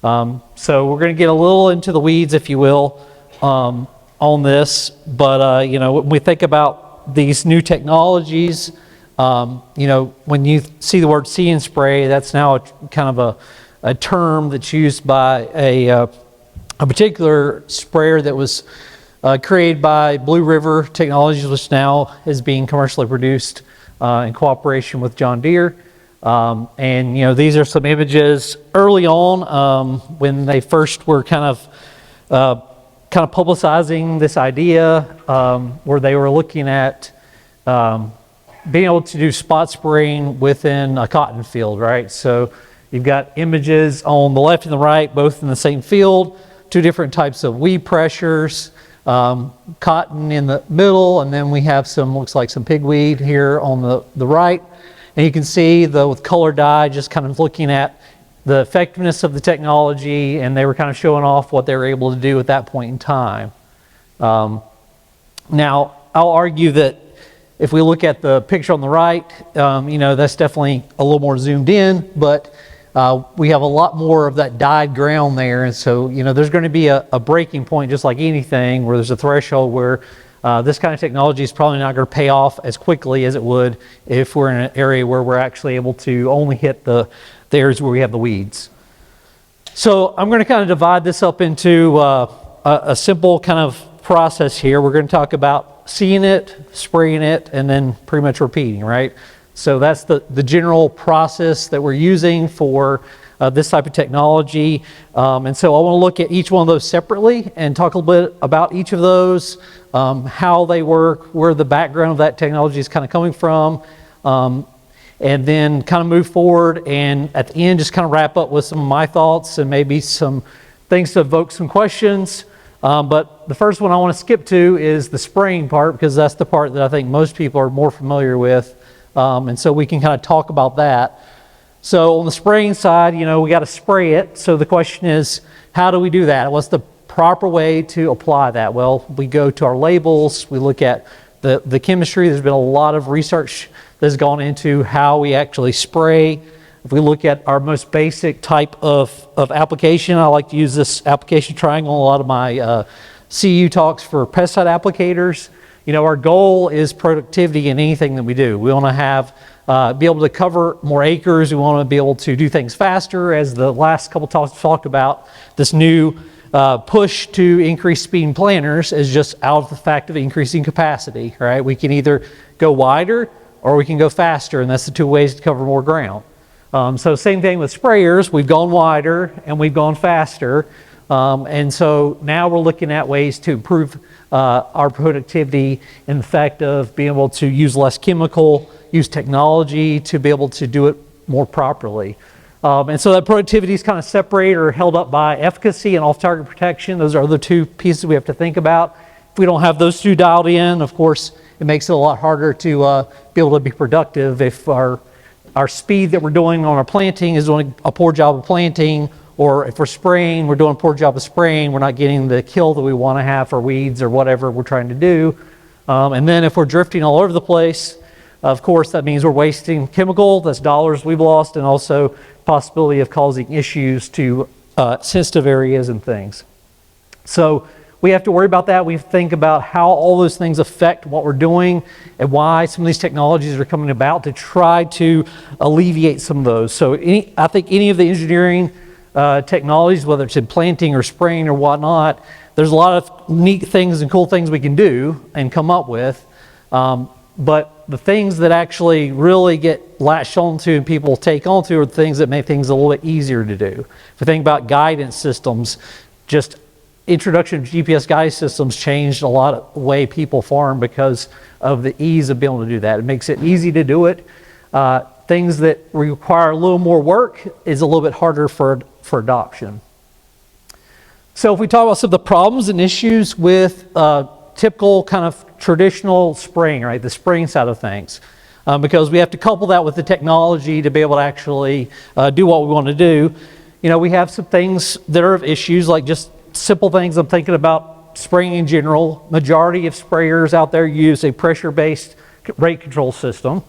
So we're going to get a little into the weeds, if you will, on this. But when we think about these new technologies, when you see the word see and spray, that's now kind of a term that's used by a particular sprayer that was created by Blue River Technologies, which now is being commercially produced in cooperation with John Deere. And these are some images early on when they first were kind of publicizing this idea, where they were looking at being able to do spot spraying within a cotton field, right? So you've got images on the left and the right, both in the same field, two different types of weed pressures, cotton in the middle, and then we have looks like some pigweed here on the right. And you can see with color dye, just kind of looking at the effectiveness of the technology, and they were kind of showing off what they were able to do at that point in time. Now, I'll argue that if we look at the picture on the right, that's definitely a little more zoomed in, but we have a lot more of that dyed ground there. And so, there's going to be a breaking point, just like anything, where there's a threshold where this kind of technology is probably not going to pay off as quickly as it would if we're in an area where we're actually able to only hit the areas where we have the weeds. So I'm going to kind of divide this up into a simple kind of process here. We're going to talk about seeing it, spraying it, and then pretty much repeating, right? So that's the general process that we're using for this type of technology. And so I want to look at each one of those separately and talk a little bit about each of those, how they work, where the background of that technology is kind of coming from, and then kind of move forward, and at the end just kind of wrap up with some of my thoughts and maybe some things to evoke some questions. But the first one I want to skip to is the spraying part, because that's the part that I think most people are more familiar with. And so we can kind of talk about that. So on the spraying side, we got to spray it. So the question is, how do we do that? What's the proper way to apply that? Well, we go to our labels, we look at the chemistry. There's been a lot of research that's gone into how we actually spray. If we look at our most basic type of application, I like to use this application triangle in a lot of my CU talks for pesticide applicators. Our goal is productivity in anything that we do. We want to be able to cover more acres. We want to be able to do things faster, as the last couple talks talked about. This new push to increase speed in planters is just out of the fact of increasing capacity, right? We can either go wider or we can go faster, and that's the two ways to cover more ground. So same thing with sprayers. We've gone wider and we've gone faster. And so now we're looking at ways to improve our productivity in the fact of being able to use less chemical, use technology to be able to do it more properly. And so that productivity is kind of separated or held up by efficacy and off-target protection. Those are the two pieces we have to think about. If we don't have those two dialed in, of course, it makes it a lot harder to be able to be productive if our speed that we're doing on our planting is doing a poor job of planting, or if we're spraying, we're doing a poor job of spraying, we're not getting the kill that we want to have for weeds or whatever we're trying to do. And then if we're drifting all over the place, of course, that means we're wasting chemical. That's dollars we've lost, and also possibility of causing issues to sensitive areas and things. So we have to worry about that. We have to think about how all those things affect what we're doing and why some of these technologies are coming about to try to alleviate some of those. So I think any of the engineering technologies, whether it's in planting or spraying or whatnot, there's a lot of neat things and cool things we can do and come up with. But the things that actually really get latched onto and people take onto are the things that make things a little bit easier to do. If we think about guidance systems, just introduction of GPS guidance systems changed a lot of the way people farm because of the ease of being able to do that. It makes it easy to do it. Things that require a little more work is a little bit harder for adoption. So if we talk about some of the problems and issues with typical kind of traditional spraying, right, the spraying side of things, because we have to couple that with the technology to be able to actually do what we want to do. We have some things that are of issues, like just simple things I'm thinking about spraying in general. Majority of sprayers out there use a pressure-based rate control system,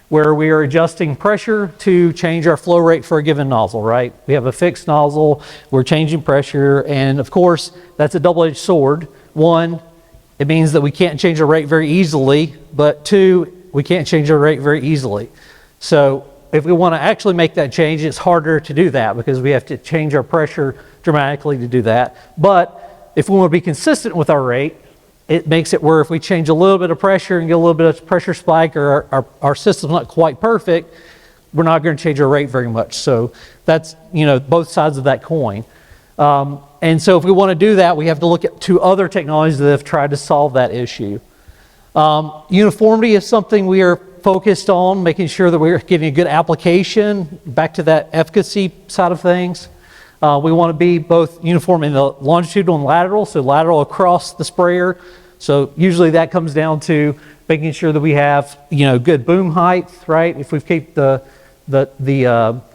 where we are adjusting pressure to change our flow rate for a given nozzle, right? We have a fixed nozzle, we're changing pressure, and of course, that's a double-edged sword. One, it means that we can't change our rate very easily, but two, we can't change our rate very easily. So if we want to actually make that change, it's harder to do that because we have to change our pressure dramatically to do that. But if we want to be consistent with our rate it makes it where if we change a little bit of pressure and get a little bit of pressure spike, or our system's not quite perfect, we're not going to change our rate very much. So that's, both sides of that coin. And so if we want to do that, we have to look at two other technologies that have tried to solve that issue. Uniformity is something we are focused on, making sure that we're getting a good application, back to that efficacy side of things. We want to be both uniform in the longitudinal and lateral, so lateral across the sprayer. So usually that comes down to making sure that we have, good boom height, right? If we keep the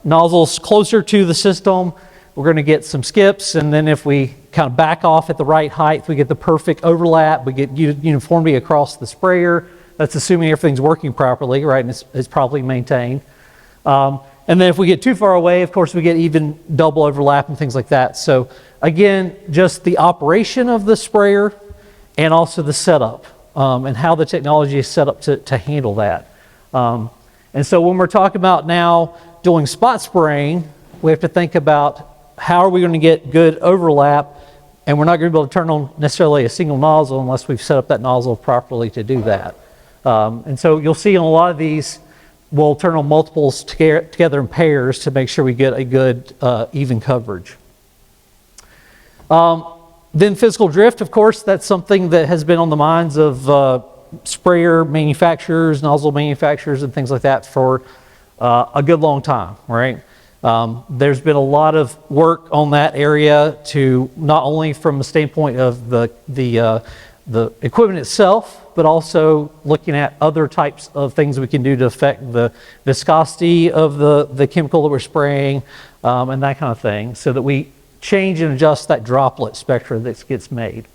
nozzles closer to the system, we're going to get some skips, and then if we kind of back off at the right height, we get the perfect overlap, we get uniformity across the sprayer. That's assuming everything's working properly, right, and it's properly maintained. And then if we get too far away, of course, we get even double overlap and things like that. So again, just the operation of the sprayer and also the setup and how the technology is set up to handle that. And so when we're talking about now doing spot spraying, we have to think about how are we going to get good overlap, and we're not going to be able to turn on necessarily a single nozzle unless we've set up that nozzle properly to do that. And so you'll see on a lot of these, we'll turn on multiples together in pairs to make sure we get a good even coverage. Then physical drift, of course, that's something that has been on the minds of sprayer manufacturers, nozzle manufacturers, and things like that for a good long time, right? There's been a lot of work on that area to not only from the standpoint of the equipment itself, but also looking at other types of things we can do to affect the viscosity of the chemical that we're spraying and that kind of thing, so that we change and adjust that droplet spectra that gets made.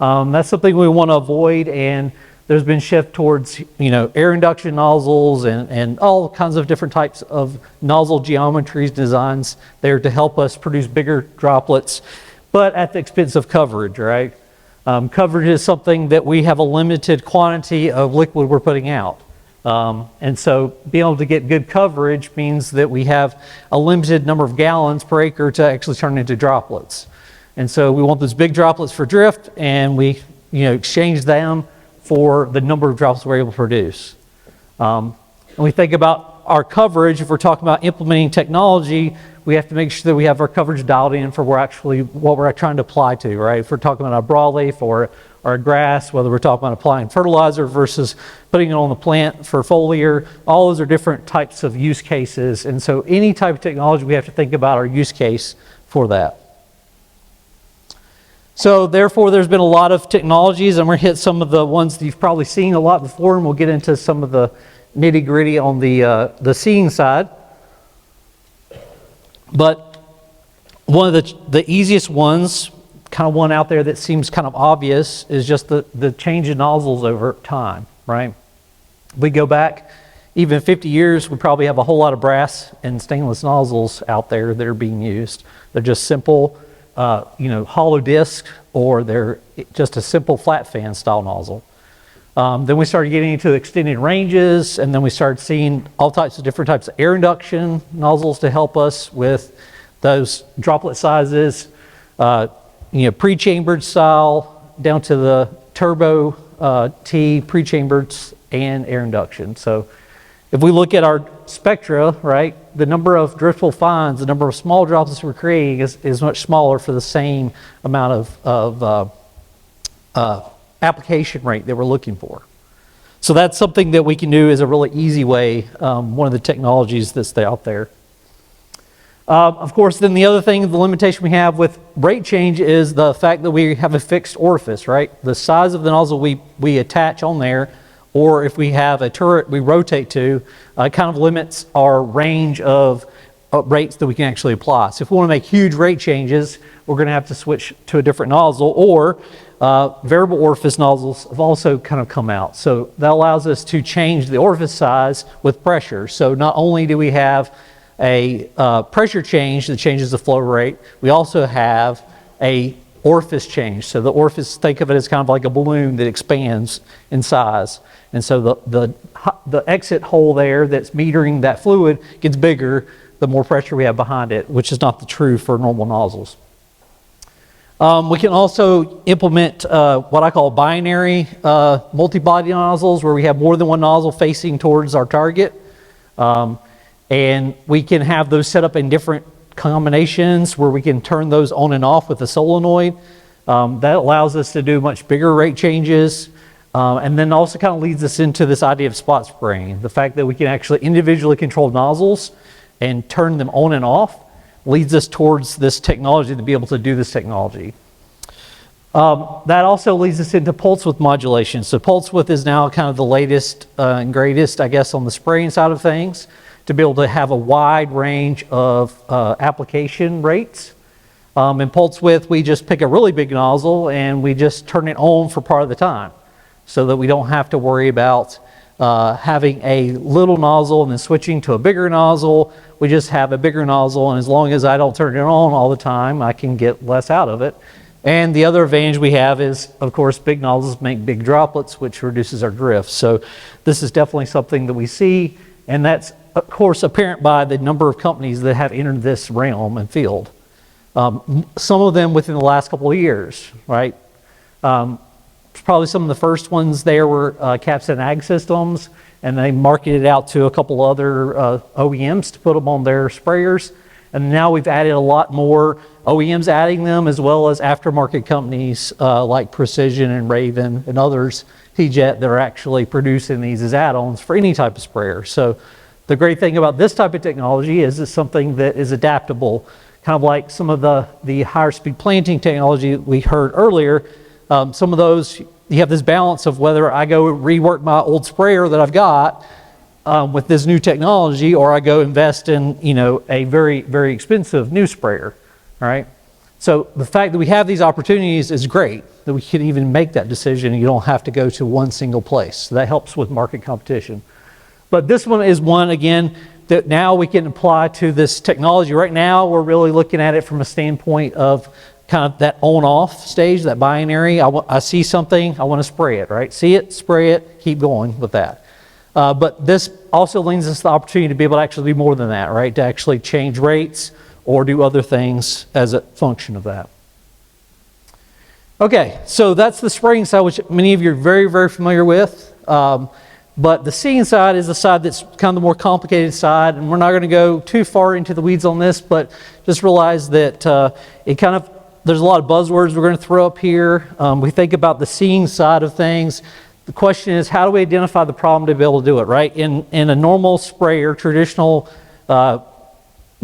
That's something we want to avoid, and there's been shift towards air induction nozzles and all kinds of different types of nozzle geometries, designs there to help us produce bigger droplets, but at the expense of coverage, right? Coverage is something that we have a limited quantity of liquid we're putting out. And so being able to get good coverage means that we have a limited number of gallons per acre to actually turn into droplets. And so we want those big droplets for drift, and we exchange them for the number of droplets we're able to produce. And we think about our coverage. If we're talking about implementing technology, we have to make sure that we have our coverage dialed in for what we're trying to apply to, right? If we're talking about a broadleaf or a grass, whether we're talking about applying fertilizer versus putting it on the plant for foliar, all those are different types of use cases. And so any type of technology, we have to think about our use case for that. So therefore, there's been a lot of technologies. I'm going to hit some of the ones that you've probably seen a lot before, and we'll get into some of the nitty-gritty on the seeing side. But one of the easiest ones, kind of one out there that seems kind of obvious, is just the change in nozzles over time, right? We go back even 50 years, we probably have a whole lot of brass and stainless nozzles out there that are being used. They're just simple hollow disc, or they're just a simple flat fan style nozzle. Then we started getting into extended ranges, and then we started seeing all types of different types of air induction nozzles to help us with those droplet sizes, pre-chambered style down to the turbo T, pre-chambered and air induction. So if we look at our spectra, right, the number of driftable fines, the number of small droplets we're creating is much smaller for the same amount of application rate that we're looking for. So that's something that we can do is a really easy way, one of the technologies that's out there. Of course, then the other thing, the limitation we have with rate change is the fact that we have a fixed orifice, right? The size of the nozzle we attach on there, or if we have a turret we rotate to, kind of limits our range of rates that we can actually apply. So if we want to make huge rate changes, we're going to have to switch to a different nozzle, or variable orifice nozzles have also kind of come out. So that allows us to change the orifice size with pressure. So not only do we have a pressure change that changes the flow rate, we also have a orifice change. So the orifice, think of it as kind of like a balloon that expands in size. And so the exit hole there that's metering that fluid gets bigger the more pressure we have behind it, which is not the true for normal nozzles. We can also implement what I call binary multi-body nozzles, where we have more than one nozzle facing towards our target. And we can have those set up in different combinations where we can turn those on and off with a solenoid. That allows us to do much bigger rate changes. And then also kind of leads us into this idea of spot spraying. The fact that we can actually individually control nozzles and turn them on and off leads us towards this technology to be able to do this technology. That also leads us into pulse width modulation. So pulse width is now kind of the latest and greatest, I guess, on the spraying side of things, to be able to have a wide range of application rates. In pulse width, we just pick a really big nozzle and we just turn it on for part of the time, so that we don't have to worry about having a little nozzle and then switching to a bigger nozzle. We just have a bigger nozzle, and as long as I don't turn it on all the time, I can get less out of it. And the other advantage we have is, of course, big nozzles make big droplets, which reduces our drift. So this is definitely something that we see, and that's, of course, apparent by the number of companies that have entered this realm and field. Some of them within the last couple of years, right? Probably some of the first ones there were Capstone Ag Systems, and they marketed it out to a couple other OEMs to put them on their sprayers. And now we've added a lot more OEMs adding them, as well as aftermarket companies like Precision and Raven and others, T-Jet, that are actually producing these as add-ons for any type of sprayer. So the great thing about this type of technology is it's something that is adaptable, kind of like some of the higher speed planting technology we heard earlier. Some of those, you have this balance of whether I go rework my old sprayer that I've got with this new technology, or I go invest in, you know, a very, very expensive new sprayer, all right? So the fact that we have these opportunities is great, that we can even make that decision and you don't have to go to one single place. So that helps with market competition. But this one is one, again, that now we can apply to this technology. Right now, we're really looking at it from a standpoint of kind of that on-off stage, that binary. I see something, I want to spray it, right? See it, spray it, keep going with that. But this also lends us the opportunity to be able to actually do more than that, right? To actually change rates or do other things as a function of that. Okay, so that's the spraying side, which many of you are very, very familiar with. But the seeing side is the side that's kind of the more complicated side, and we're not going to go too far into the weeds on this, but just realize that it kind of, there's a lot of buzzwords we're going to throw up here. We think about the seeing side of things. The question is, how do we identify the problem to be able to do it, right? In a normal sprayer, traditional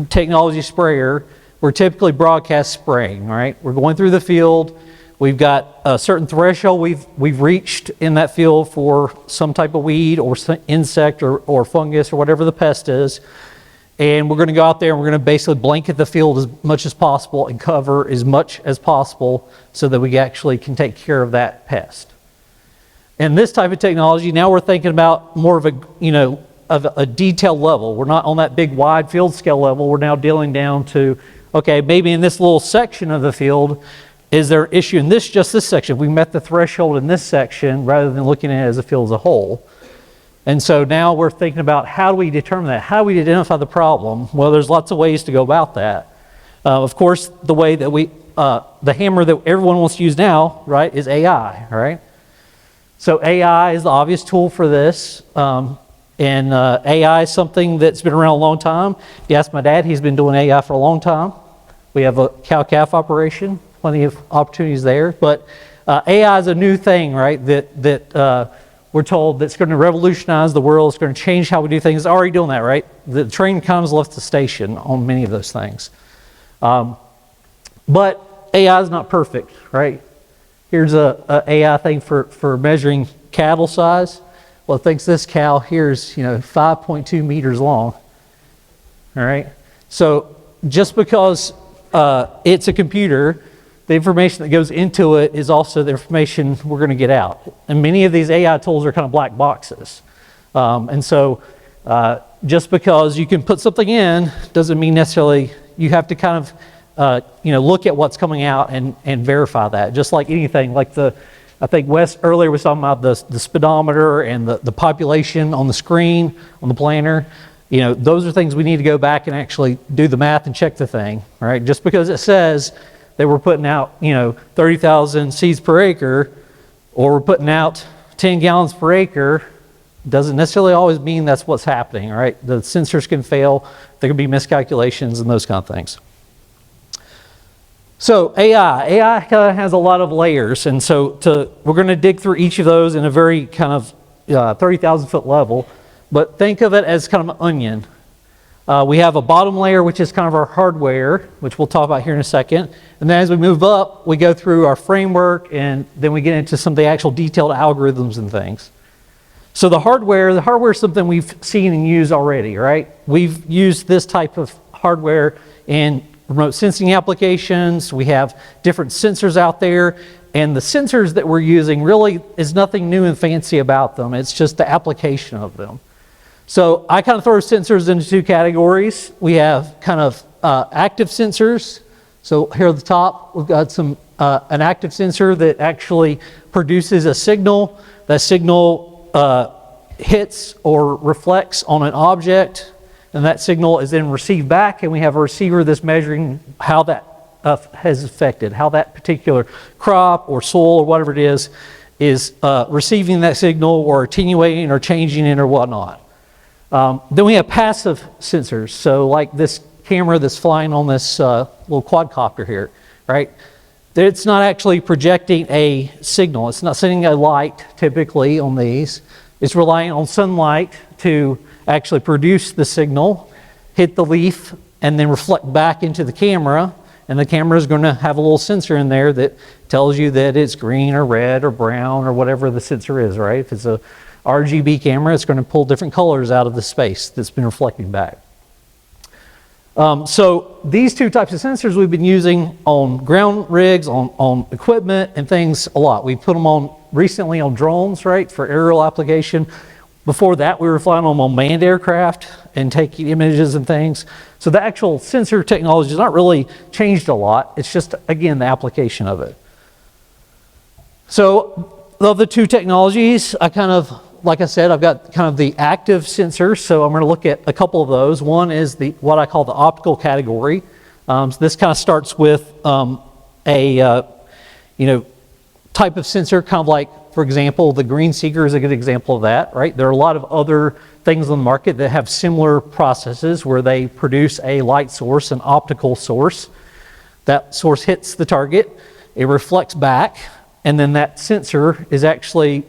technology sprayer, we're typically broadcast spraying, right? We're going through the field. We've got a certain threshold we've reached in that field for some type of weed or insect or fungus or whatever the pest is. And we're going to go out there and we're going to basically blanket the field as much as possible and cover as much as possible so that we actually can take care of that pest. And this type of technology, now we're thinking about more of a, you know, of a detailed level. We're not on that big wide field scale level. We're now dealing down to, okay, maybe in this little section of the field, is there an issue in this, just this section? We met the threshold in this section rather than looking at it as a field as a whole. And so now we're thinking about, how do we determine that? How do we identify the problem? Well, there's lots of ways to go about that. Of course, the way that the hammer that everyone wants to use now, right, is AI, right? So AI is the obvious tool for this. And AI is something that's been around a long time. If you ask my dad, he's been doing AI for a long time. We have a cow-calf operation, plenty of opportunities there. But AI is a new thing, right, that we're told that's going to revolutionize the world. It's going to change how we do things. It's already doing that, right? The train comes left the station on many of those things. But AI is not perfect, right? Here's a AI thing for measuring cattle size. Well, it thinks this cow here is, 5.2 meters long. All right. So just because it's a computer, the information that goes into it is also the information we're going to get out. And many of these AI tools are kind of black boxes. And so just because you can put something in doesn't mean necessarily you have to kind of look at what's coming out and verify that. Just like anything, like I think Wes earlier was talking about the speedometer and the population on the screen, on the planner. Those are things we need to go back and actually do the math and check the thing, right? Just because it says that we're putting out, 30,000 seeds per acre, or we're putting out 10 gallons per acre, doesn't necessarily always mean that's what's happening, right? The sensors can fail, there can be miscalculations and those kind of things. So AI kind of has a lot of layers, and so we're going to dig through each of those in a very kind of 30,000 foot level, but think of it as kind of an onion. We have a bottom layer, which is kind of our hardware, which we'll talk about here in a second. And then as we move up, we go through our framework, and then we get into some of the actual detailed algorithms and things. So the hardware is something we've seen and used already, right? We've used this type of hardware in remote sensing applications. We have different sensors out there, and the sensors that we're using really is nothing new and fancy about them. It's just the application of them. So I kind of throw sensors into two categories. We have kind of active sensors. So here at the top, we've got an active sensor that actually produces a signal. That signal hits or reflects on an object, and that signal is then received back, and we have a receiver that's measuring how that has affected, how that particular crop or soil or whatever it is receiving that signal or attenuating or changing it or whatnot. Then we have passive sensors. So like this camera that's flying on this little quadcopter here, right? It's not actually projecting a signal. It's not sending a light typically on these. It's relying on sunlight to actually produce the signal, hit the leaf, and then reflect back into the camera. And the camera is going to have a little sensor in there that tells you that it's green or red or brown or whatever the sensor is, right? If it's a RGB camera, it's going to pull different colors out of the space that's been reflecting back. So these two types of sensors we've been using on ground rigs, on equipment and things a lot. We put them on recently on drones, right, for aerial application. Before that, we were flying them on manned aircraft and taking images and things. So the actual sensor technology has not really changed a lot. It's just, again, the application of it. So of the two technologies, like I said, I've got kind of the active sensors, so I'm going to look at a couple of those. One is what I call the optical category. So this kind of starts with a type of sensor, kind of like, for example, the green seeker is a good example of that, right? There are a lot of other things on the market that have similar processes where they produce a light source, an optical source. That source hits the target, it reflects back, and then that sensor is actually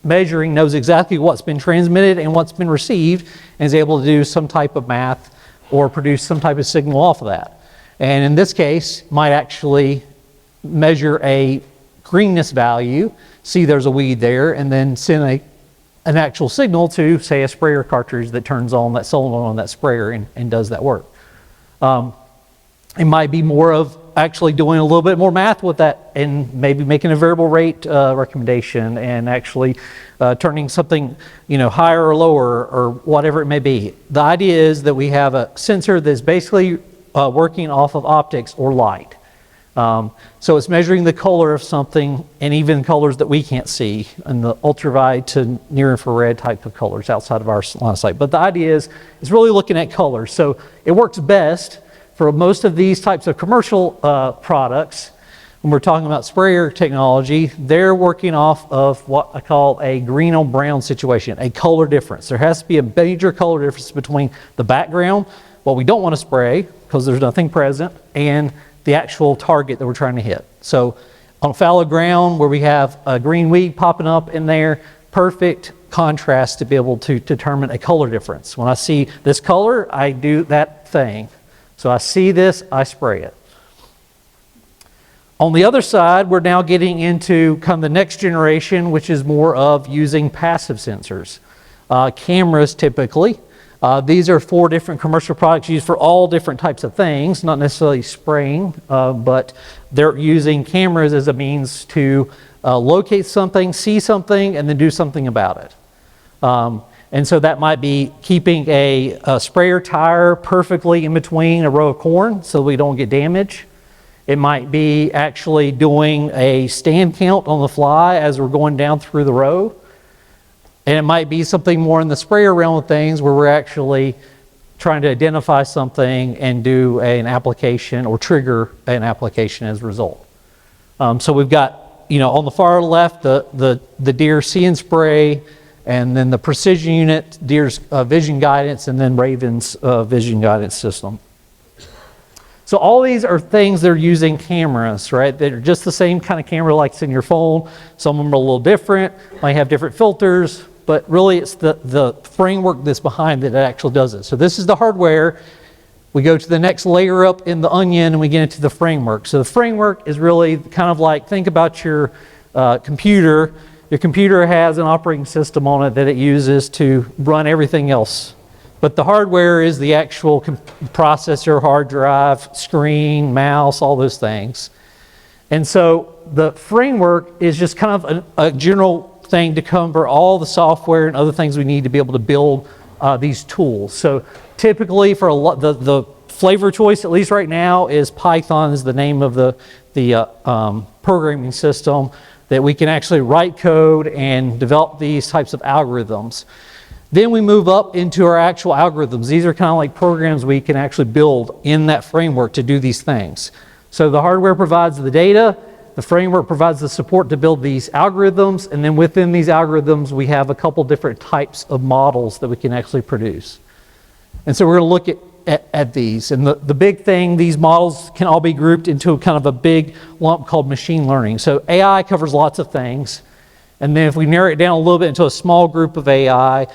measuring, knows exactly what's been transmitted and what's been received, and is able to do some type of math or produce some type of signal off of that. And in this case, might actually measure a greenness value, see there's a weed there, and then send an actual signal to, say, a sprayer cartridge that turns on that solenoid on that sprayer and does that work. It might be more of actually doing a little bit more math with that and maybe making a variable rate recommendation and actually turning something higher or lower or whatever it may be. The idea is that we have a sensor that's basically working off of optics or light. So it's measuring the color of something, and even colors that we can't see, and the ultraviolet to near infrared type of colors outside of our line of sight. But the idea is it's really looking at colors. So it works best for most of these types of commercial products. When we're talking about sprayer technology, they're working off of what I call a green on brown situation, a color difference. There has to be a major color difference between the background, what we don't want to spray because there's nothing present, and the actual target that we're trying to hit. So on fallow ground where we have a green weed popping up in there, perfect contrast to be able to determine a color difference. When I see this color, I do that thing. So I see this, I spray it. On the other side, we're now getting into kind of the next generation, which is more of using passive sensors. Cameras typically. These are 4 different commercial products used for all different types of things, not necessarily spraying, but they're using cameras as a means to locate something, see something, and then do something about it. And so that might be keeping a sprayer tire perfectly in between a row of corn so we don't get damage. It might be actually doing a stand count on the fly as we're going down through the row. And it might be something more in the sprayer realm of things where we're actually trying to identify something and do an application or trigger an application as a result. So we've got, on the far left, the Deer See and Spray, and then the precision unit, Deer's vision guidance, and then Raven's vision guidance system. So all these are things that are using cameras, right? They're just the same kind of camera like it's in your phone. Some of them are a little different, might have different filters, but really it's the framework that's behind that actually does it. So this is the hardware. We go to the next layer up in the onion and we get into the framework. So the framework is really kind of like, think about your computer. Your computer has an operating system on it that it uses to run everything else. But the hardware is the actual processor, hard drive, screen, mouse, all those things. And so the framework is just kind of a general thing to cover all the software and other things we need to be able to build these tools. So typically for the flavor choice, at least right now, is Python is the name of the programming system that we can actually write code and develop these types of algorithms. Then we move up into our actual algorithms. These are kind of like programs we can actually build in that framework to do these things. So the hardware provides the data, the framework provides the support to build these algorithms, and then within these algorithms we have a couple different types of models that we can actually produce. And so we're going to look at these. And the big thing, these models can all be grouped into kind of a big lump called machine learning. So AI covers lots of things. And then if we narrow it down a little bit into a small group of AI,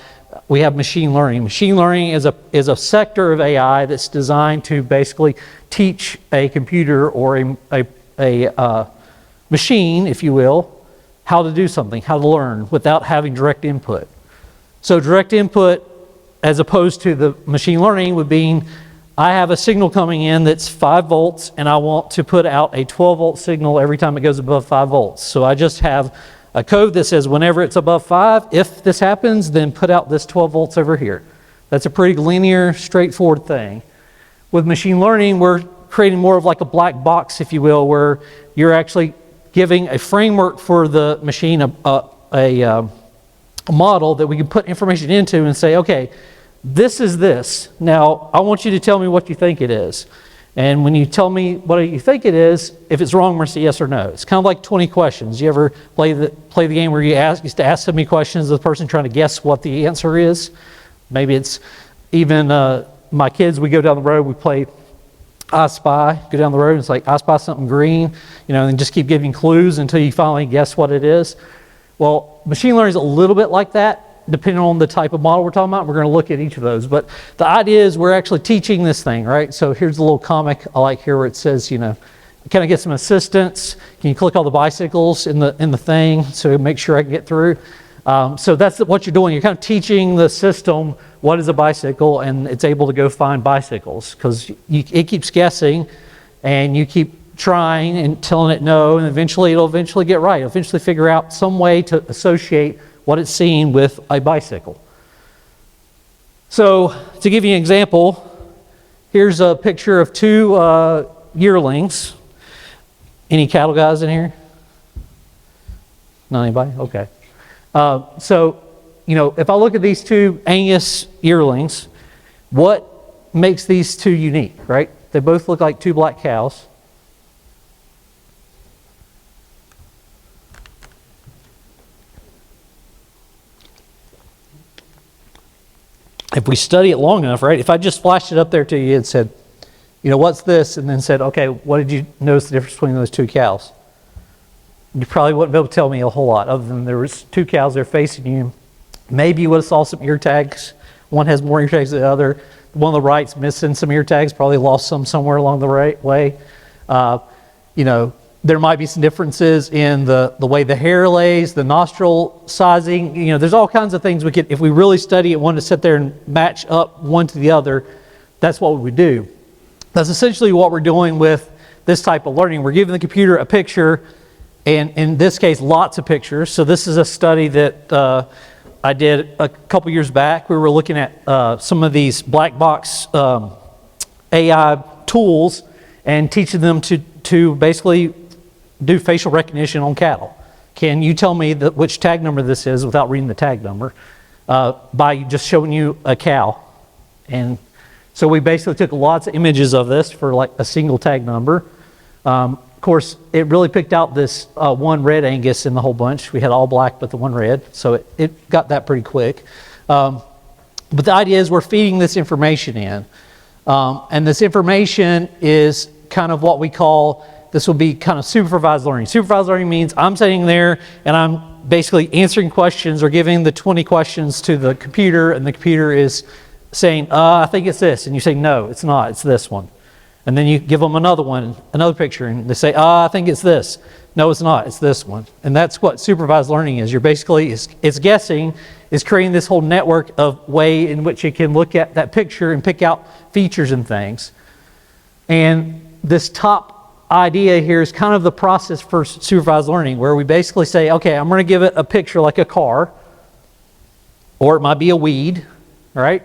we have machine learning. Machine learning is a sector of AI that's designed to basically teach a computer or a machine, if you will, how to do something, how to learn without having direct input. So direct input, as opposed to the machine learning, would be I have a signal coming in that's 5 volts and I want to put out a 12 volt signal every time it goes above 5 volts. So I just have a code that says whenever it's above 5, if this happens, then put out this 12 volts over here. That's a pretty linear, straightforward thing. With machine learning, we're creating more of like a black box, if you will, where you're actually giving a framework for the machine, a model that we can put information into and say, okay, this is this. Now, I want you to tell me what you think it is. And when you tell me what you think it is, if it's wrong, we're going to say yes or no. It's kind of like 20 questions. You ever play the game where you used to ask so many questions of the person trying to guess what the answer is? Maybe it's even my kids, we go down the road, we play I Spy, go down the road, and it's like, I spy something green, and just keep giving clues until you finally guess what it is. Well, machine learning is a little bit like that. Depending on the type of model we're talking about, we're going to look at each of those. But the idea is we're actually teaching this thing, right? So here's a little comic I like here where it says, kind of get some assistance. Can you click all the bicycles in the thing so make sure I can get through? So that's what you're doing. You're kind of teaching the system what is a bicycle, and it's able to go find bicycles because it keeps guessing, and you keep trying and telling it no, and it'll eventually get right. It'll eventually figure out some way to associate what it's seeing with a bicycle. So to give you an example, here's a picture of 2 yearlings. Any cattle guys in here? Not anybody? Okay. So, if I look at these 2 Angus yearlings, what makes these 2 unique, right? They both look like 2 black cows. If we study it long enough, right? If I just flashed it up there to you and said, what's this? And then said, okay, what did you notice the difference between those 2 cows? You probably wouldn't be able to tell me a whole lot other than there was 2 cows there facing you. Maybe you would have saw some ear tags. One has more ear tags than the other. The one on the right's missing some ear tags, probably lost some somewhere along the right way. There might be some differences in the way the hair lays, the nostril sizing. There's all kinds of things we could, if we really study it, want to sit there and match up one to the other, that's what we would do. That's essentially what we're doing with this type of learning. We're giving the computer a picture, and in this case, lots of pictures. So this is a study that I did a couple years back. We were looking at some of these black box AI tools and teaching them to basically do facial recognition on cattle. Can you tell me which tag number this is without reading the tag number by just showing you a cow? And So we basically took lots of images of this for like a single tag number. Of course, it really picked out this one red Angus in the whole bunch. We had all black but the one red, so it got that pretty quick. But the idea is we're feeding this information in. And this information is kind of what we call, this will be kind of supervised learning. Supervised learning means I'm sitting there and I'm basically answering questions or giving the 20 questions to the computer, and the computer is saying, I think it's this. And you say, no, it's not, it's this one. And then you give them another one, another picture, and they say, I think it's this. No, it's not, it's this one. And that's what supervised learning is. You're basically, it's guessing, is creating this whole network of way in which it can look at that picture and pick out features and things. And this top idea here is kind of the process for supervised learning, where we basically say, okay, I'm going to give it a picture like a car, or it might be a weed, right?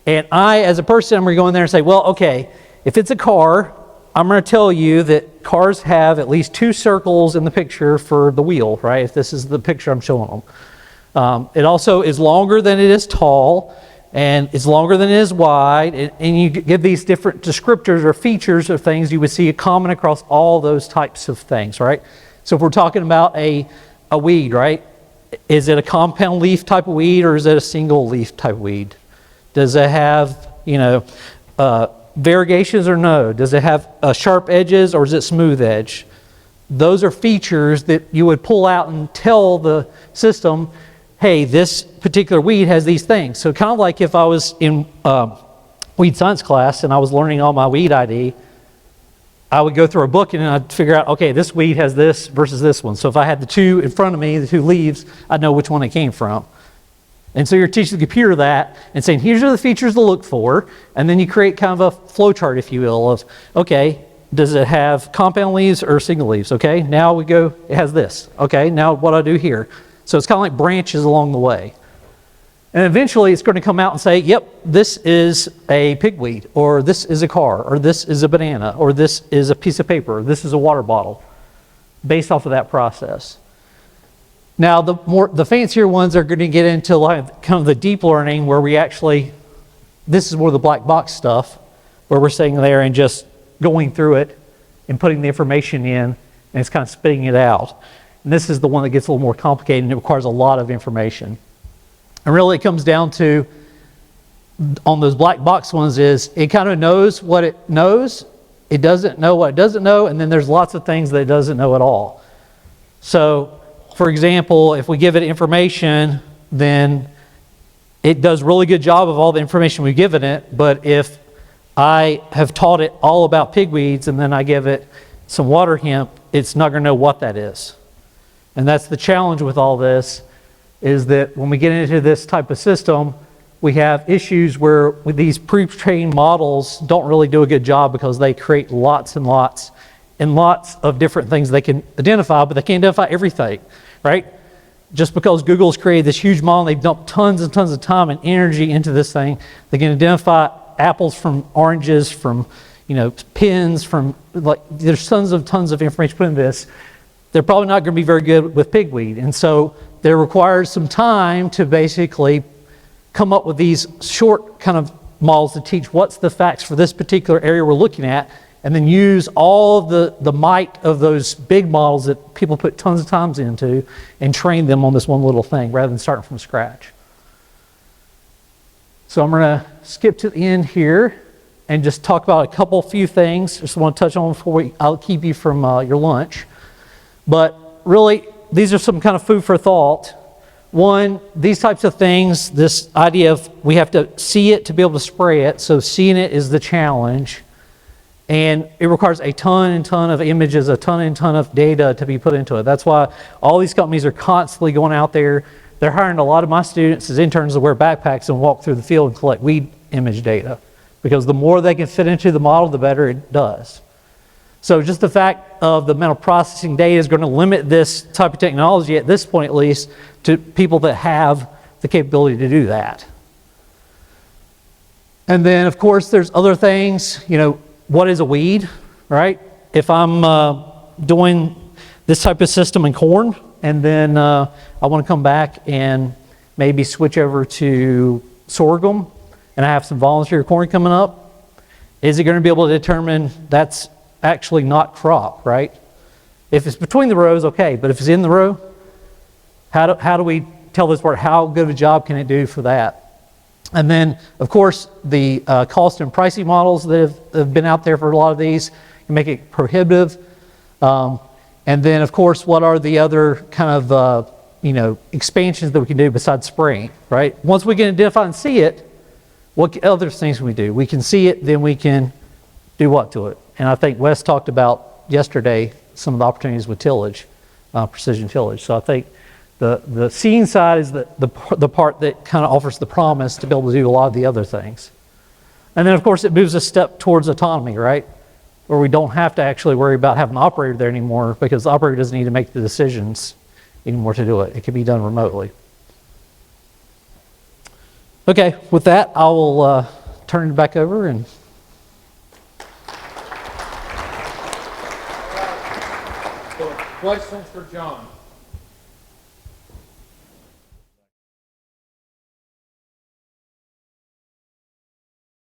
And I, as a person, I'm going to go in there and say, well, okay, if it's a car, I'm going to tell you that cars have at least 2 circles in the picture for the wheel, right? If this is the picture I'm showing them. It also is longer than it is tall, and it's longer than it is wide, and you give these different descriptors or features of things you would see common across all those types of things, right? So if we're talking about a weed, right? Is it a compound leaf type of weed, or is it a single leaf type of weed? Does it have, variegations or no? Does it have sharp edges or is it smooth edge? Those are features that you would pull out and tell the system, hey, this particular weed has these things. So kind of like if I was in weed science class and I was learning all my weed ID, I would go through a book and I'd figure out, okay, this weed has this versus this one. So if I had the 2 in front of me, the 2 leaves, I'd know which one it came from. And so you're teaching the computer that and saying, here's are the features to look for. And then you create kind of a flow chart, if you will, of, okay, does it have compound leaves or single leaves? Okay, now we go, it has this. Okay, now what do I do here? So it's kind of like branches along the way. And eventually it's going to come out and say, yep, this is a pigweed, or this is a car, or this is a banana, or this is a piece of paper, or this is a water bottle, based off of that process. Now, the fancier ones are going to get into like kind of the deep learning, where we actually, this is more the black box stuff, where we're sitting there and just going through it and putting the information in, and it's kind of spitting it out. And this is the one that gets a little more complicated, and it requires a lot of information. And really it comes down to, on those black box ones, is it kind of knows what it knows, it doesn't know what it doesn't know, and then there's lots of things that it doesn't know at all. So, for example, if we give it information, then it does a really good job of all the information we've given it. But if I have taught it all about pigweeds and then I give it some water hemp, it's not going to know what that is. And that's the challenge with all this, is that when we get into this type of system, we have issues where with these pre-trained models don't really do a good job, because they create lots and lots of different things they can identify, but they can't identify everything. Right? Just because Google's created this huge model, they've dumped tons and tons of time and energy into this thing, they can identify apples from oranges, from pins, from like there's tons of information put in this. They're probably not going to be very good with pigweed, and so there requires some time to basically come up with these short kind of models to teach what's the facts for this particular area we're looking at, and then use all the might of those big models that people put tons of time into and train them on this one little thing rather than starting from scratch. So I'm going to skip to the end here and just talk about a few things. Just want to touch on before I'll keep you from your lunch. But really, these are some kind of food for thought. One, these types of things, this idea of we have to see it to be able to spray it. So seeing it is the challenge. And it requires a ton and ton of images, a ton and ton of data to be put into it. That's why all these companies are constantly going out there. They're hiring a lot of my students as interns to wear backpacks and walk through the field and collect weed image data. Because the more they can fit into the model, the better it does. So just the fact of the mental processing data is going to limit this type of technology, at this point at least, to people that have the capability to do that. And then, of course, there's other things, what is a weed, right? If I'm doing this type of system in corn, and then I want to come back and maybe switch over to sorghum, and I have some volunteer corn coming up, Is it going to be able to determine that's actually not crop, right? If it's between the rows, okay, but if it's in the row, how do we tell this part, how good of a job can it do for that? And then, of course, the cost and pricing models that have been out there for a lot of these can make it prohibitive. And then, of course, what are the other kind of expansions that we can do besides spraying, right? Once we can identify and see it, what other things can we do? We can see it, then we can do what to it? And I think Wes talked about yesterday some of the opportunities with tillage, precision tillage. So I think the seeing side is the part that kind of offers the promise to be able to do a lot of the other things. And then, of course, it moves a step towards autonomy, right? Where we don't have to actually worry about having an operator there anymore because the operator doesn't need to make the decisions anymore to do it. It can be done remotely. Okay, with that, I will turn it back over and. Questions for John?